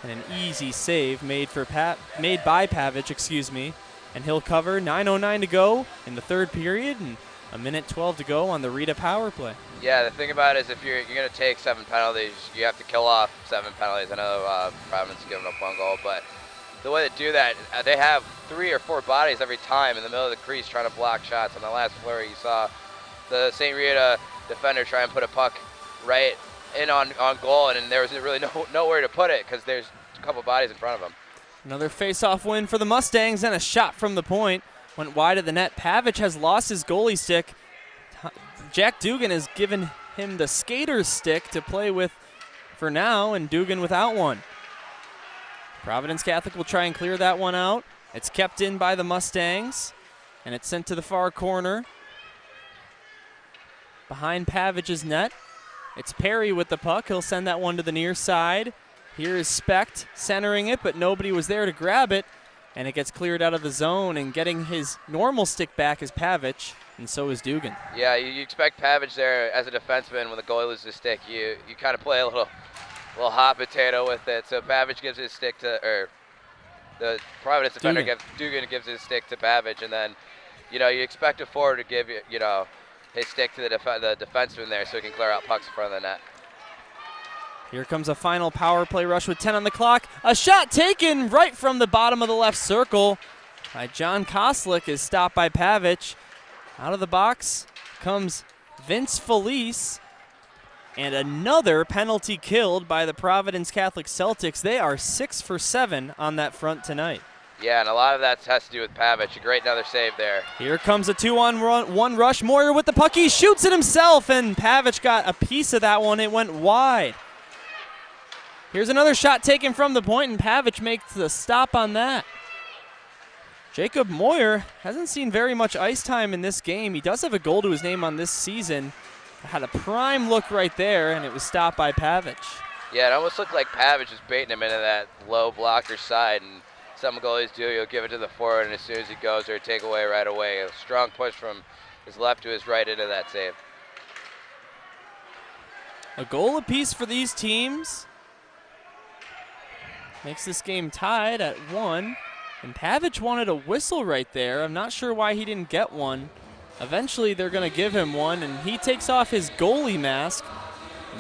and an easy save made by Pavich, and he'll cover. 9:09 to go in the third period, and A minute 12 to go on the Rita power play.
Yeah, the thing about it is if you're going to take 7 penalties, you have to kill off 7 penalties. I know Providence is giving up 1 goal, but the way they do that, they have 3 or 4 bodies every time in the middle of the crease trying to block shots. On the last flurry, you saw the St. Rita defender try and put a puck right in on goal, and there was really nowhere to put it because there's a couple bodies in front of him.
Another face-off win for the Mustangs, and a shot from the point. Went wide of the net. Pavic has lost his goalie stick. Jack Dugan has given him the skater's stick to play with for now, and Dugan without one. Providence Catholic will try and clear that one out. It's kept in by the Mustangs, and it's sent to the far corner. Behind Pavic's net, it's Perry with the puck. He'll send that one to the near side. Here is Specht centering it, but nobody was there to grab it. And it gets cleared out of the zone, and getting his normal stick back is Pavic, and so is Dugan.
Yeah, you expect Pavic there as a defenseman when the goalie loses his stick. You kind of play a little hot potato with it. So Pavic gives his stick to, or the Providence defender Dugan gives his stick to Pavic, and then, you expect a forward to give his stick to the defenseman there so he can clear out pucks in front of the net.
Here comes a final power play rush with 10 on the clock. A shot taken right from the bottom of the left circle by John Koslick is stopped by Pavic. Out of the box comes Vince Felice, and another penalty killed by the Providence Catholic Celtics. They are 6 for 7 on that front tonight.
Yeah, and a lot of that has to do with Pavic. A great another save there.
Here comes a 2-on-1 rush. Moyer with the puck. He shoots it himself, and Pavic got a piece of that one. It went wide. Here's another shot taken from the point, and Pavic makes the stop on that. Jacob Moyer hasn't seen very much ice time in this game. He does have a goal to his name on this season. Had a prime look right there, and it was stopped by Pavic.
Yeah, it almost looked like Pavic was baiting him into that low blocker side, and some goalies do. You'll give it to the forward, and as soon as he goes there, take away right away. A strong push from his left to his right into that save.
A goal apiece for these teams makes this game tied at 1. And Pavic wanted a whistle right there. I'm not sure why he didn't get one. Eventually they're going to give him one, and he takes off his goalie mask.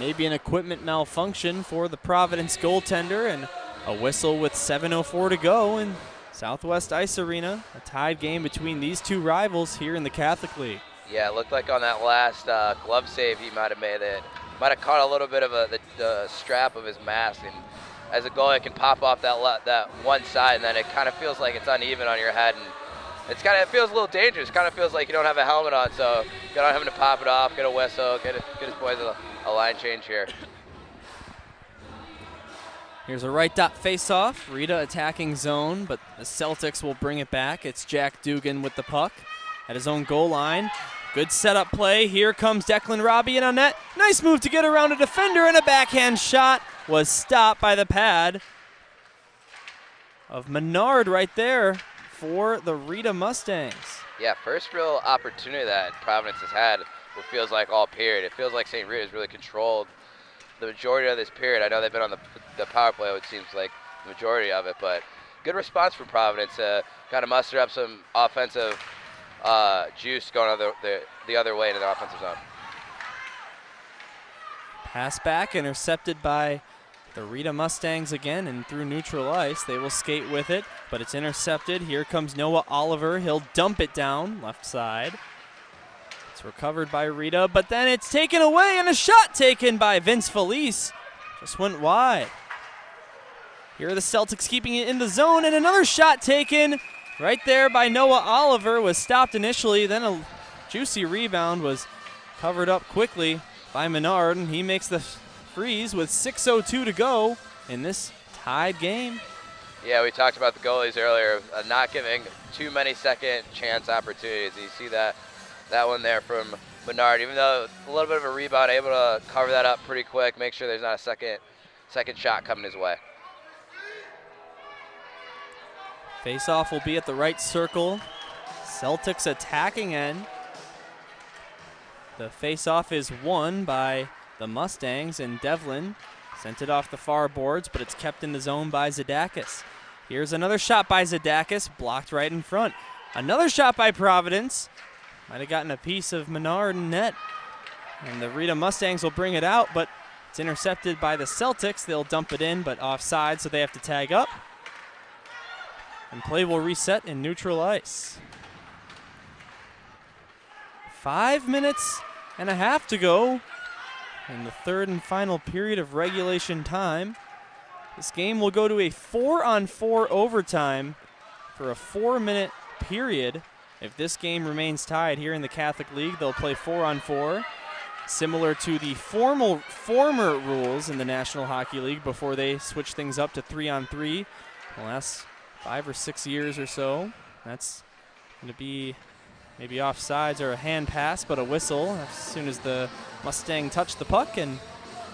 Maybe an equipment malfunction for the Providence goaltender, and a whistle with 7:04 to go in Southwest Ice Arena. A tied game between these two rivals here in the Catholic League.
Yeah, it looked like on that last glove save he might have made it. Might have caught a little bit of the strap of his mask, and as a goalie, it can pop off that one side, and then it kind of feels like it's uneven on your head, and it feels a little dangerous. It kind of feels like you don't have a helmet on, so good on him to pop it off, get a whistle, get his boys a line change here.
Here's a right dot face-off. Rita attacking zone, but the Celtics will bring it back. It's Jack Dugan with the puck at his own goal line. Good setup play. Here comes Declan Robbie in on net. Nice move to get around a defender, and a backhand shot was stopped by the pad of Menard right there for the Rita Mustangs.
Yeah, first real opportunity that Providence has had what feels like all period. It feels like St. Rita has really controlled the majority of this period. I know they've been on the power play, it seems like the majority of it, but good response from Providence to kind of muster up some offensive juice going the other way into the offensive zone.
Pass back, intercepted by the Rita Mustangs again, and through neutral ice. They will skate with it, but it's intercepted. Here comes Noah Oliver. He'll dump it down left side. It's recovered by Rita, but then it's taken away, and a shot taken by Vince Felice. Just went wide. Here are the Celtics keeping it in the zone, and another shot taken right there by Noah Oliver. Was stopped initially, then a juicy rebound was covered up quickly by Menard, and he makes the freeze with 6:02 to go in this tied game.
Yeah, we talked about the goalies earlier, not giving too many second chance opportunities. You see that one there from Menard, even though a little bit of a rebound, able to cover that up pretty quick, make sure there's not a second shot coming his way.
Face-off will be at the right circle. Celtics attacking end. The face-off is won by the Mustangs, and Devlin sent it off the far boards, but it's kept in the zone by Zadakis. Here's another shot by Zadakis, blocked right in front. Another shot by Providence. Might have gotten a piece of Menard in net. And the Rita Mustangs will bring it out, but it's intercepted by the Celtics. They'll dump it in, but offside, so they have to tag up. And play will reset in neutral ice. 5 minutes and a half to go in the third and final period of regulation time. This game will go to a 4-on-4 overtime for a 4-minute period. If this game remains tied here in the Catholic League, they'll play 4-on-4, similar to the former rules in the National Hockey League before they switched things up to 3-on-3 the last 5 or 6 years or so. That's going to be maybe offsides or a hand pass, but a whistle as soon as the Mustang touched the puck, and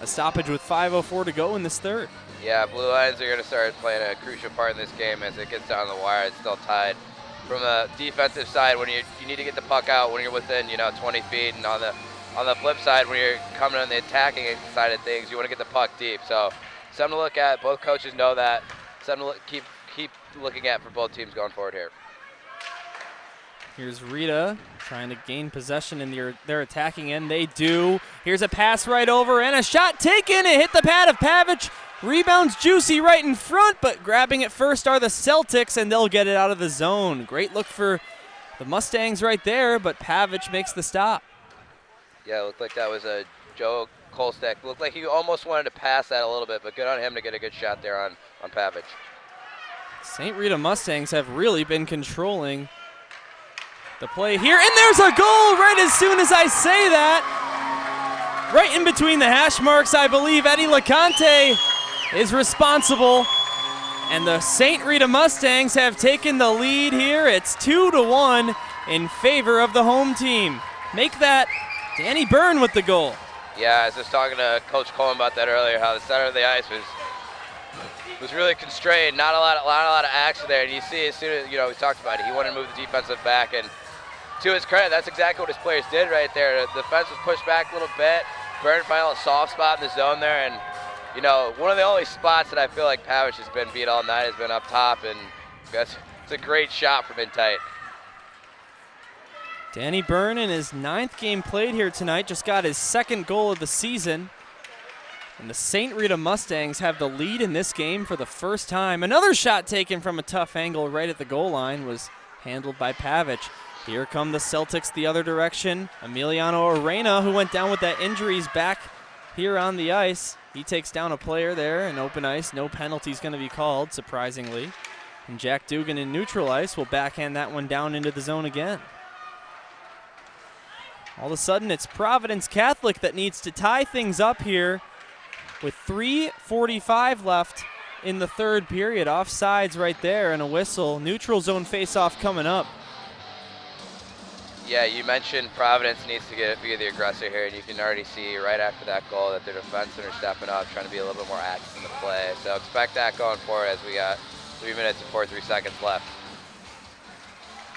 a stoppage with 5:04 to go in this third.
Yeah, Blue Lions are going to start playing a crucial part in this game as it gets down the wire. It's still tied. From the defensive side, when you need to get the puck out when you're within 20 feet, and on the flip side, when you're coming on the attacking side of things, you want to get the puck deep. So something to look at. Both coaches know that. Something to keep looking at for both teams going forward here.
Here's Rita trying to gain possession in their attacking end. They do. Here's a pass right over and a shot taken. It hit the pad of Pavic. Rebounds Juicy right in front, but grabbing it first are the Celtics, and they'll get it out of the zone. Great look for the Mustangs right there, but Pavic makes the stop.
Yeah, it looked like that was a Joe Kolstek. Looked like he almost wanted to pass that a little bit, but good on him to get a good shot there on Pavic.
St. Rita Mustangs have really been controlling the play here, and there's a goal right as soon as I say that. Right in between the hash marks, I believe Eddie LeConte is responsible, and the St. Rita Mustangs have taken the lead here. It's 2-1 in favor of the home team. Make that Danny Byrne with the goal.
Yeah, I was just talking to Coach Coleman about that earlier, how the center of the ice was really constrained. Not a lot of action there, and you see as soon as we talked about it, he wanted to move the defensive back, and to his credit, that's exactly what his players did right there. The defense was pushed back a little bit. Byrne found a soft spot in the zone there, and one of the only spots that I feel like Pavic has been beat all night has been up top, and it's a great shot from in tight.
Danny Byrne, in his 9th game played here tonight, just got his 2nd goal of the season. And the St. Rita Mustangs have the lead in this game for the first time. Another shot taken from a tough angle right at the goal line was handled by Pavic. Here come the Celtics the other direction. Emiliano Arena, who went down with that injury, is back here on the ice. He takes down a player there in open ice. No penalty's going to be called, surprisingly. And Jack Dugan in neutral ice will backhand that one down into the zone again. All of a sudden, it's Providence Catholic that needs to tie things up here with 3:45 left in the third period. Offsides right there and a whistle. Neutral zone faceoff coming up.
Yeah, you mentioned Providence needs to be the aggressor here, and you can already see right after that goal that their defensemen are stepping up, trying to be a little bit more active in the play. So expect that going forward as we got 3 minutes and 43 seconds left.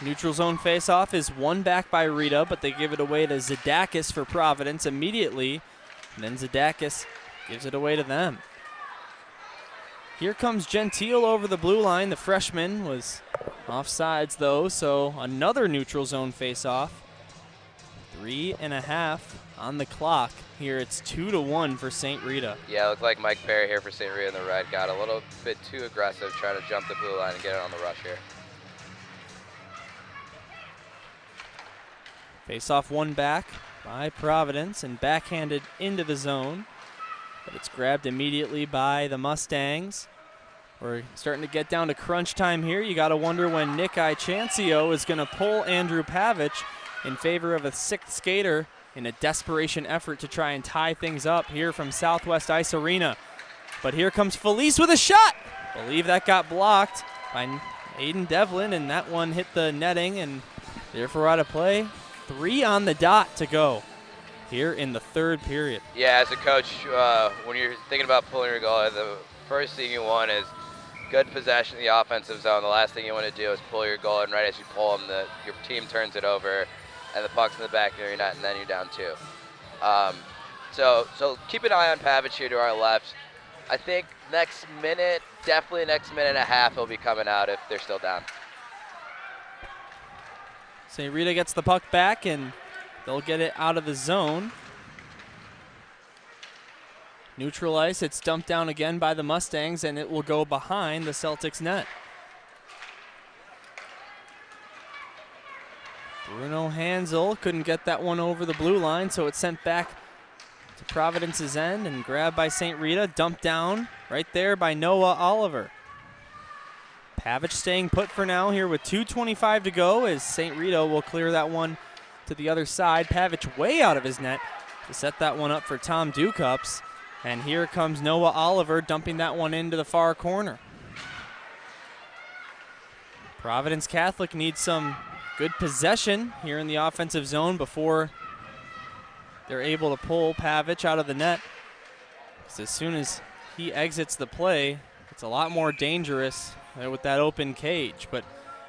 Neutral zone faceoff is won back by Rita, but they give it away to Zadakis for Providence immediately. And then Zadakis gives it away to them. Here comes Gentile over the blue line. The freshman was offsides though, so another neutral zone faceoff. 3.5 on the clock. Here it's 2-1 for St. Rita.
Yeah, it looked like Mike Perry here for St. Rita in the red got a little bit too aggressive trying to jump the blue line and get it on the rush here.
Faceoff won back by Providence and backhanded into the zone. But it's grabbed immediately by the Mustangs. We're starting to get down to crunch time here. You got to wonder when Nick Ichancio is going to pull Andrew Pavic in favor of a 6th skater in a desperation effort to try and tie things up here from Southwest Ice Arena. But here comes Felice with a shot. Believe that got blocked by Aiden Devlin, and that one hit the netting and therefore out of play. 3 on the dot to go here in the third period.
Yeah, as a coach, when you're thinking about pulling your goal, the first thing you want is good possession in the offensive zone. The last thing you want to do is pull your goal, and right as you pull them, your team turns it over, and the puck's in the back of your net, and then you're down 2. So keep an eye on Pavic here to our left. I think definitely next minute and a half, he'll be coming out if they're still down.
St. Rita gets the puck back, and they'll get it out of the zone. Neutral ice, it's dumped down again by the Mustangs, and it will go behind the Celtics net. Bruno Hansel couldn't get that one over the blue line, so it's sent back to Providence's end and grabbed by St. Rita, dumped down right there by Noah Oliver. Pavic staying put for now here with 2:25 to go as St. Rita will clear that one to the other side. Pavic way out of his net to set that one up for Tom Ducups. And here comes Noah Oliver dumping that one into the far corner. Providence Catholic needs some good possession here in the offensive zone before they're able to pull Pavic out of the net. Because as soon as he exits the play, it's a lot more dangerous with that open cage. But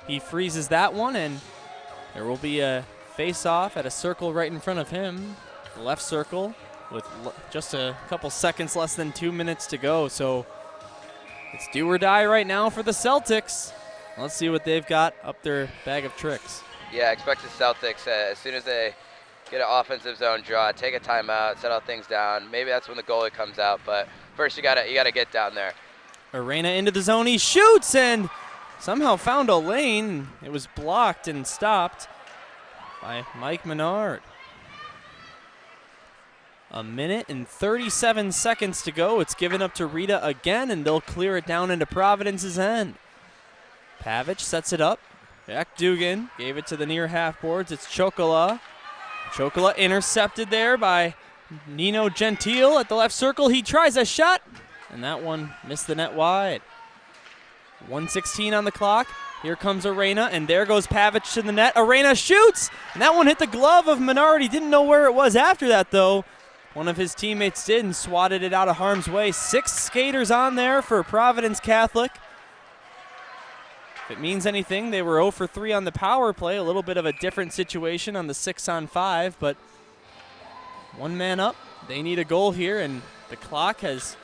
he freezes that one, and there will be a face-off at a circle right in front of him, the left circle, with just a couple seconds less than 2 minutes to go. So it's do or die right now for the Celtics. Let's see what they've got up their bag of tricks.
Yeah, I expect the Celtics, as soon as they get an offensive zone draw, take a timeout, settle things down. Maybe that's when the goalie comes out, but first you gotta get down there.
Arena into the zone, he shoots and somehow found a lane. It was blocked and stopped by Mike Menard. 1 minute and 37 seconds to go. It's given up to Rita again, and they'll clear it down into Providence's end. Pavic sets it up. Jack Dugan gave it to the near half boards. It's Chocola. Chocola intercepted there by Nino Gentile at the left circle. He tries a shot, and that one missed the net wide. 1:16 on the clock. Here comes Arena, and there goes Pavic to the net. Arena shoots, and that one hit the glove of Menard. He didn't know where it was after that, though. One of his teammates did and swatted it out of harm's way. 6 skaters on there for Providence Catholic. If it means anything, they were 0 for 3 on the power play. A little bit of a different situation on the 6-on-5, but one man up. They need a goal here, and the clock has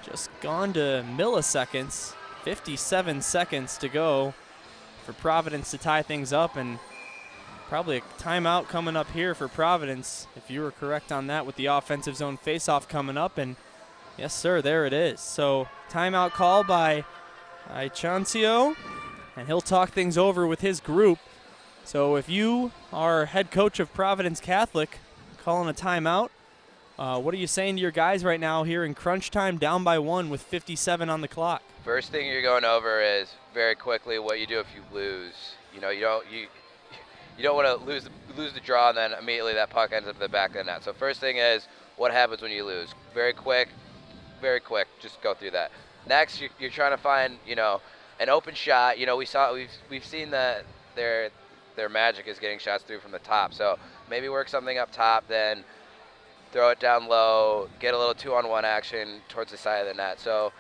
just gone to milliseconds. 57 seconds to go for Providence to tie things up, and probably a timeout coming up here for Providence, if you were correct on that, with the offensive zone faceoff coming up. And yes, sir, there it is. So timeout call by Ichancio, and he'll talk things over with his group. So if you are head coach of Providence Catholic calling a timeout, what are you saying to your guys right now here in crunch time, down by 1 with 57 on the clock?
First thing you're going over is very quickly what you do if you lose. You know, you don't want to lose the draw, and then immediately that puck ends up in the back of the net. So first thing is, what happens when you lose? Very quick, just go through that. Next, you're trying to find, an open shot. We've seen that their magic is getting shots through from the top. So maybe work something up top, then throw it down low, get a little 2-on-1 action towards the side of the net. So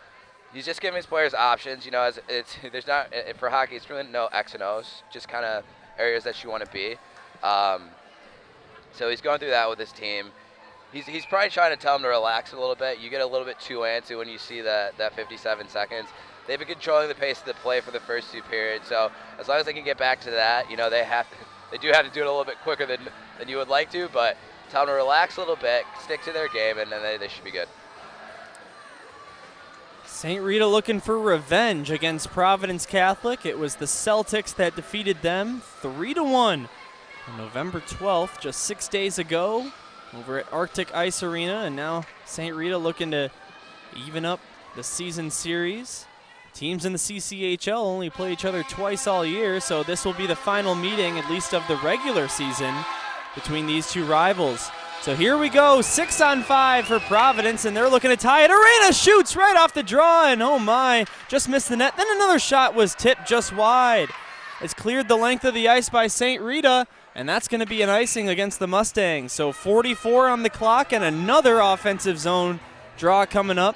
he's just giving his players options. There's not, for hockey, it's really no X and O's, just kind of areas that you want to be. So he's going through that with his team. He's probably trying to tell them to relax a little bit. You get a little bit too antsy when you see that 57 seconds. They've been controlling the pace of the play for the first 2 periods. So as long as they can get back to that, they do have to do it a little bit quicker than you would like to, but tell them to relax a little bit, stick to their game, and then they should be good.
St. Rita looking for revenge against Providence Catholic. It was the Celtics that defeated them 3-1 on November 12th, just 6 days ago, over at Arctic Ice Arena. And now St. Rita looking to even up the season series. Teams in the CCHL only play each other twice all year, so this will be the final meeting, at least of the regular season, between these two rivals. So here we go, 6-on-5 for Providence, and they're looking to tie it. Arena shoots right off the draw, and oh my, just missed the net. Then another shot was tipped just wide. It's cleared the length of the ice by St. Rita, and that's going to be an icing against the Mustangs. So 44 on the clock, and another offensive zone draw coming up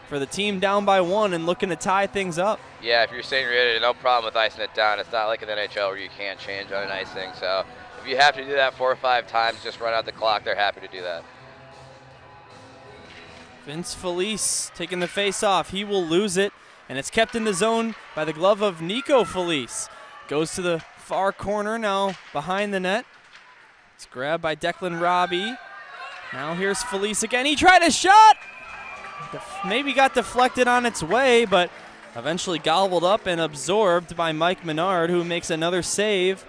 for the team down by 1 and looking to tie things up.
Yeah, if you're St. Rita, no problem with icing it down. It's not like in the NHL where you can't change on an icing. So if you have to do that 4 or 5 times, just run out the clock. They're happy to do that.
Vince Felice taking the face off. He will lose it, and it's kept in the zone by the glove of Nico Felice. Goes to the far corner now behind the net. It's grabbed by Declan Robbie. Now here's Felice again. He tried a shot. Maybe got deflected on its way, but eventually gobbled up and absorbed by Mike Menard, who makes another save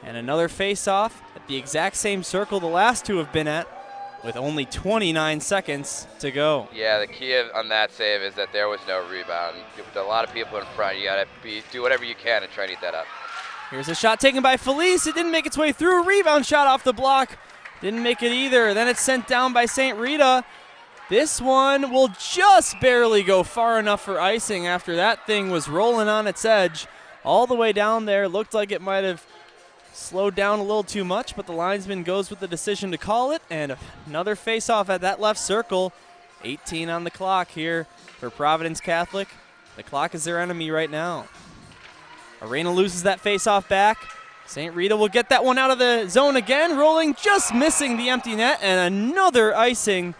and another face-off at the exact same circle the last two have been at, with only 29 seconds to go.
Yeah, the key on that save is that there was no rebound. With a lot of people in front, you got to do whatever you can to try and eat that up.
Here's a shot taken by Felice. It didn't make its way through. A rebound shot off the block. Didn't make it either. Then it's sent down by St. Rita. This one will just barely go far enough for icing after that thing was rolling on its edge all the way down there. Looked like it might have slowed down a little too much, but the linesman goes with the decision to call it, and another face-off at that left circle. 18 on the clock here for Providence Catholic. The clock is their enemy right now. Arena loses that face-off back. St. Rita will get that one out of the zone again, rolling, just missing the empty net, and another icing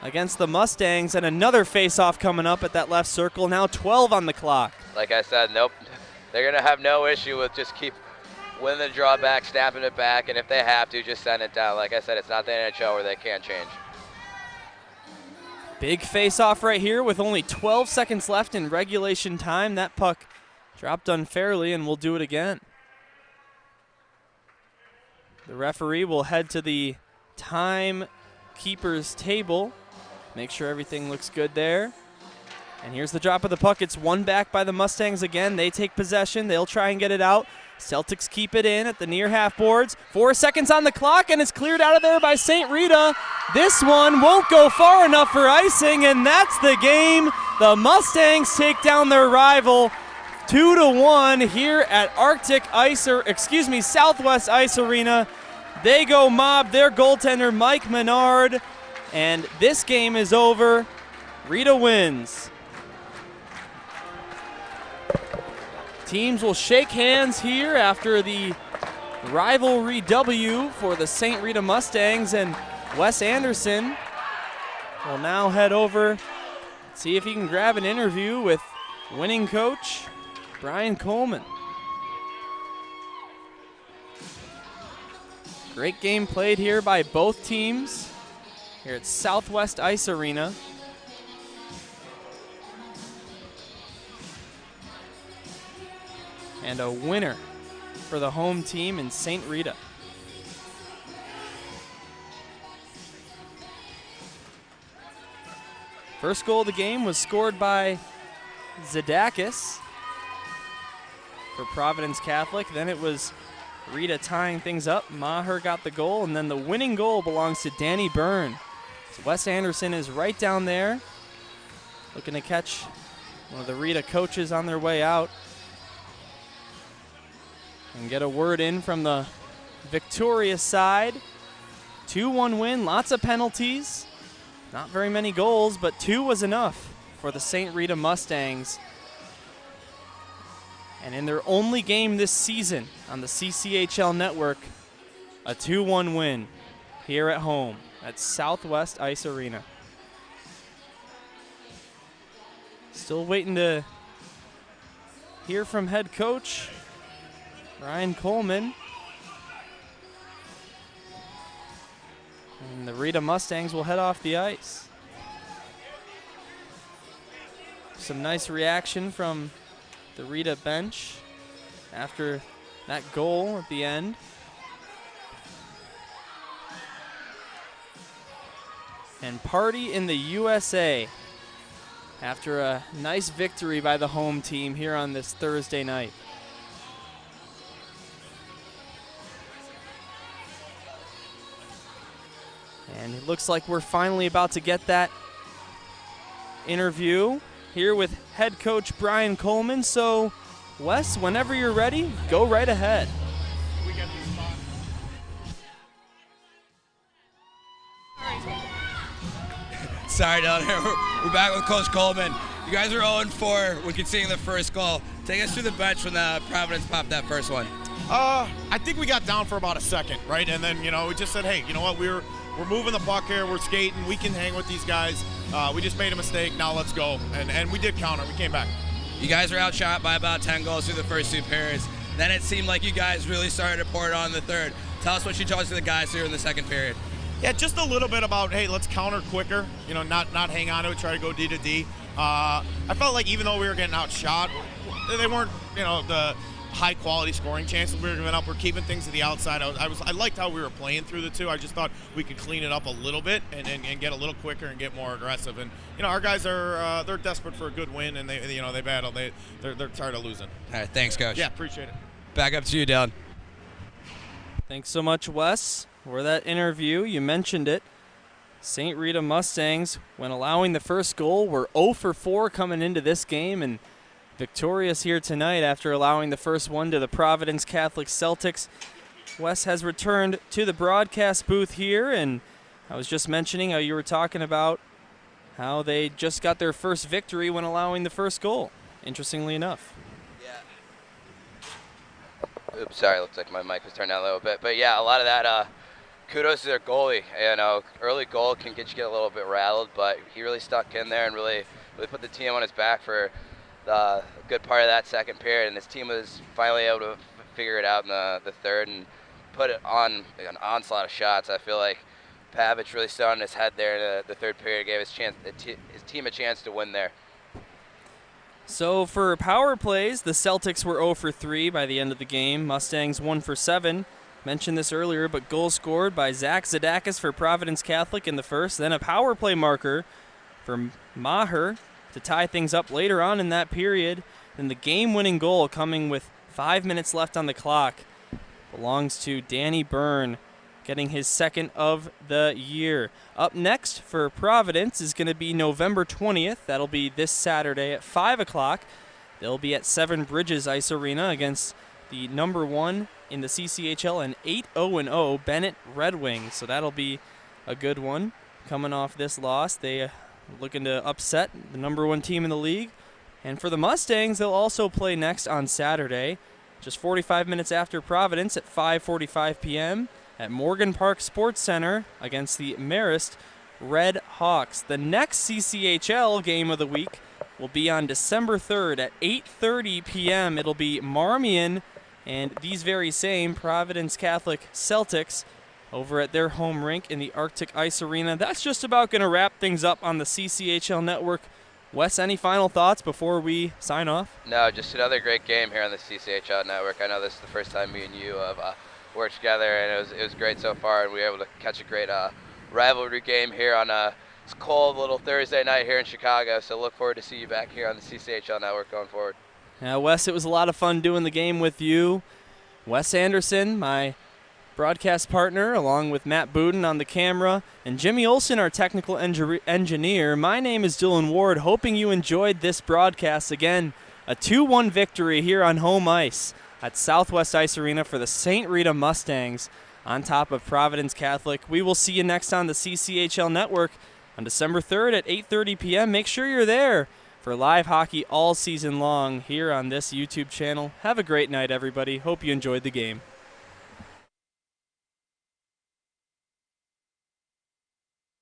against the Mustangs, and another face-off coming up at that left circle. Now 12 on the clock.
Like I said, nope, they're going to have no issue with just keep winning the draw back, snapping it back, and if they have to, just send it down. Like I said, it's not the NHL where they can't change.
Big face-off right here with only 12 seconds left in regulation time. That puck dropped unfairly, and we'll do it again. The referee will head to the timekeeper's table, make sure everything looks good there. And here's the drop of the puck. It's won back by the Mustangs again. They take possession. They'll try and get it out. Celtics keep it in at the near half boards. 4 seconds on the clock, and it's cleared out of there by St. Rita. This one won't go far enough for icing, and that's the game. The Mustangs take down their rival 2-1 here at Southwest Ice Arena. They go mob their goaltender, Mike Menard, and this game is over. Rita wins. Teams will shake hands here after the rivalry W for the St. Rita Mustangs, and Wes Anderson will now head over, see if he can grab an interview with winning coach Brian Coleman. Great game played here by both teams here at Southwest Ice Arena. And a winner for the home team in St. Rita. First goal of the game was scored by Zadakis for Providence Catholic. Then it was Rita tying things up. Maher got the goal, and then the winning goal belongs to Danny Byrne. So Wes Anderson is right down there, looking to catch one of the Rita coaches on their way out and get a word in from the victorious side. 2-1 win, lots of penalties, not very many goals, but 2 was enough for the St. Rita Mustangs. And in their only game this season on the CCHL network, a 2-1 win here at home at Southwest Ice Arena. Still waiting to hear from head coach Brian Coleman. And the Rita Mustangs will head off the ice. Some nice reaction from the Rita bench after that goal at the end. And party in the USA after a nice victory by the home team here on this Thursday night. And it looks like we're finally about to get that interview here with head coach Brian Coleman. So, Wes, whenever you're ready, go right ahead.
Sorry down here. We're back with Coach Coleman. You guys are 0-4 when conceding the first goal. Take us through the bench when Providence popped that first one.
I think we got down for about a second, right? And then, we just said, hey, you know what? We're moving the puck here. We're skating. We can hang with these guys. We just made a mistake. Now let's go. And we did counter. We came back.
You guys are outshot by about 10 goals through the first 2 periods. Then it seemed like you guys really started to pour it on in the third. Tell us what you told us to the guys here in the second period.
Yeah, just a little bit about, hey, let's counter quicker, you know, not hang on to it, try to go D to D. I felt like even though we were getting outshot, they weren't, you know, the high quality scoring chances we were giving up. We're keeping things to the outside. I liked how we were playing through the two. I just thought we could clean it up a little bit and get a little quicker and get more aggressive. And you know, our guys are they're desperate for a good win, and they battle. They're tired of losing.
All right, thanks, Coach.
Yeah, appreciate it.
Back up to you, Dylan.
Thanks so much, Wes, for that interview. You mentioned it. St. Rita Mustangs, when allowing the first goal, were 0 for 4 coming into this game, and victorious here tonight after allowing the first one to the Providence Catholic Celtics. Wes has returned to the broadcast booth here, and I was just mentioning how you were talking about how they just got their first victory when allowing the first goal, interestingly enough.
Yeah. Oops, sorry, looks like my mic was turned down a little bit. But yeah, a lot of that kudos to their goalie. You know, early goal can get you a little bit rattled, but he really stuck in there and really put the team on his back for a good part of that second period, and his team was finally able to figure it out in the third and put it on an onslaught of shots. I feel like Pavic really stood on his head there in the third period, gave his team a chance to win there.
So for power plays, the Celtics were 0 for 3 by the end of the game. Mustangs 1 for 7. Mentioned this earlier, but goals scored by Zach Zadakis for Providence Catholic in the first, then a power play marker for Maher to tie things up later on in that period. Then the game-winning goal coming with 5 minutes left on the clock belongs to Danny Byrne, getting his second of the year. Up next for Providence is going to be November 20th. That'll be this Saturday at 5 o'clock. They'll be at Seven Bridges Ice Arena against the number 1 in the CCHL and 8-0-0 Bennett Red Wings. So that'll be a good one. Coming off this loss, they looking to upset the number 1 team in the league. And for the Mustangs, they'll also play next on Saturday, just 45 minutes after Providence at 5:45 p.m. at Morgan Park Sports Center against the Marist Red Hawks. The next CCHL game of the week will be on December 3rd at 8:30 p.m. It'll be Marmion and these very same Providence Catholic Celtics over at their home rink in the Arctic Ice Arena. That's just about going to wrap things up on the CCHL Network. Wes, any final thoughts before we sign off?
No, just another great game here on the CCHL Network. I know this is the first time me and you have worked together, and it was great so far, and we were able to catch a great rivalry game here on a cold little Thursday night here in Chicago. So look forward to see you back here on the CCHL Network going forward.
Yeah, Wes, it was a lot of fun doing the game with you. Wes Anderson, my broadcast partner, along with Matt Buden on the camera, and Jimmy Olson, our technical engineer. My name is Dylan Ward, hoping you enjoyed this broadcast. Again, a 2-1 victory here on home ice at Southwest Ice Arena for the St. Rita Mustangs on top of Providence Catholic. We will see you next on the CCHL Network on December 3rd at 8:30 p.m. Make sure you're there for live hockey all season long here on this YouTube channel. Have a great night, everybody. Hope you enjoyed the game.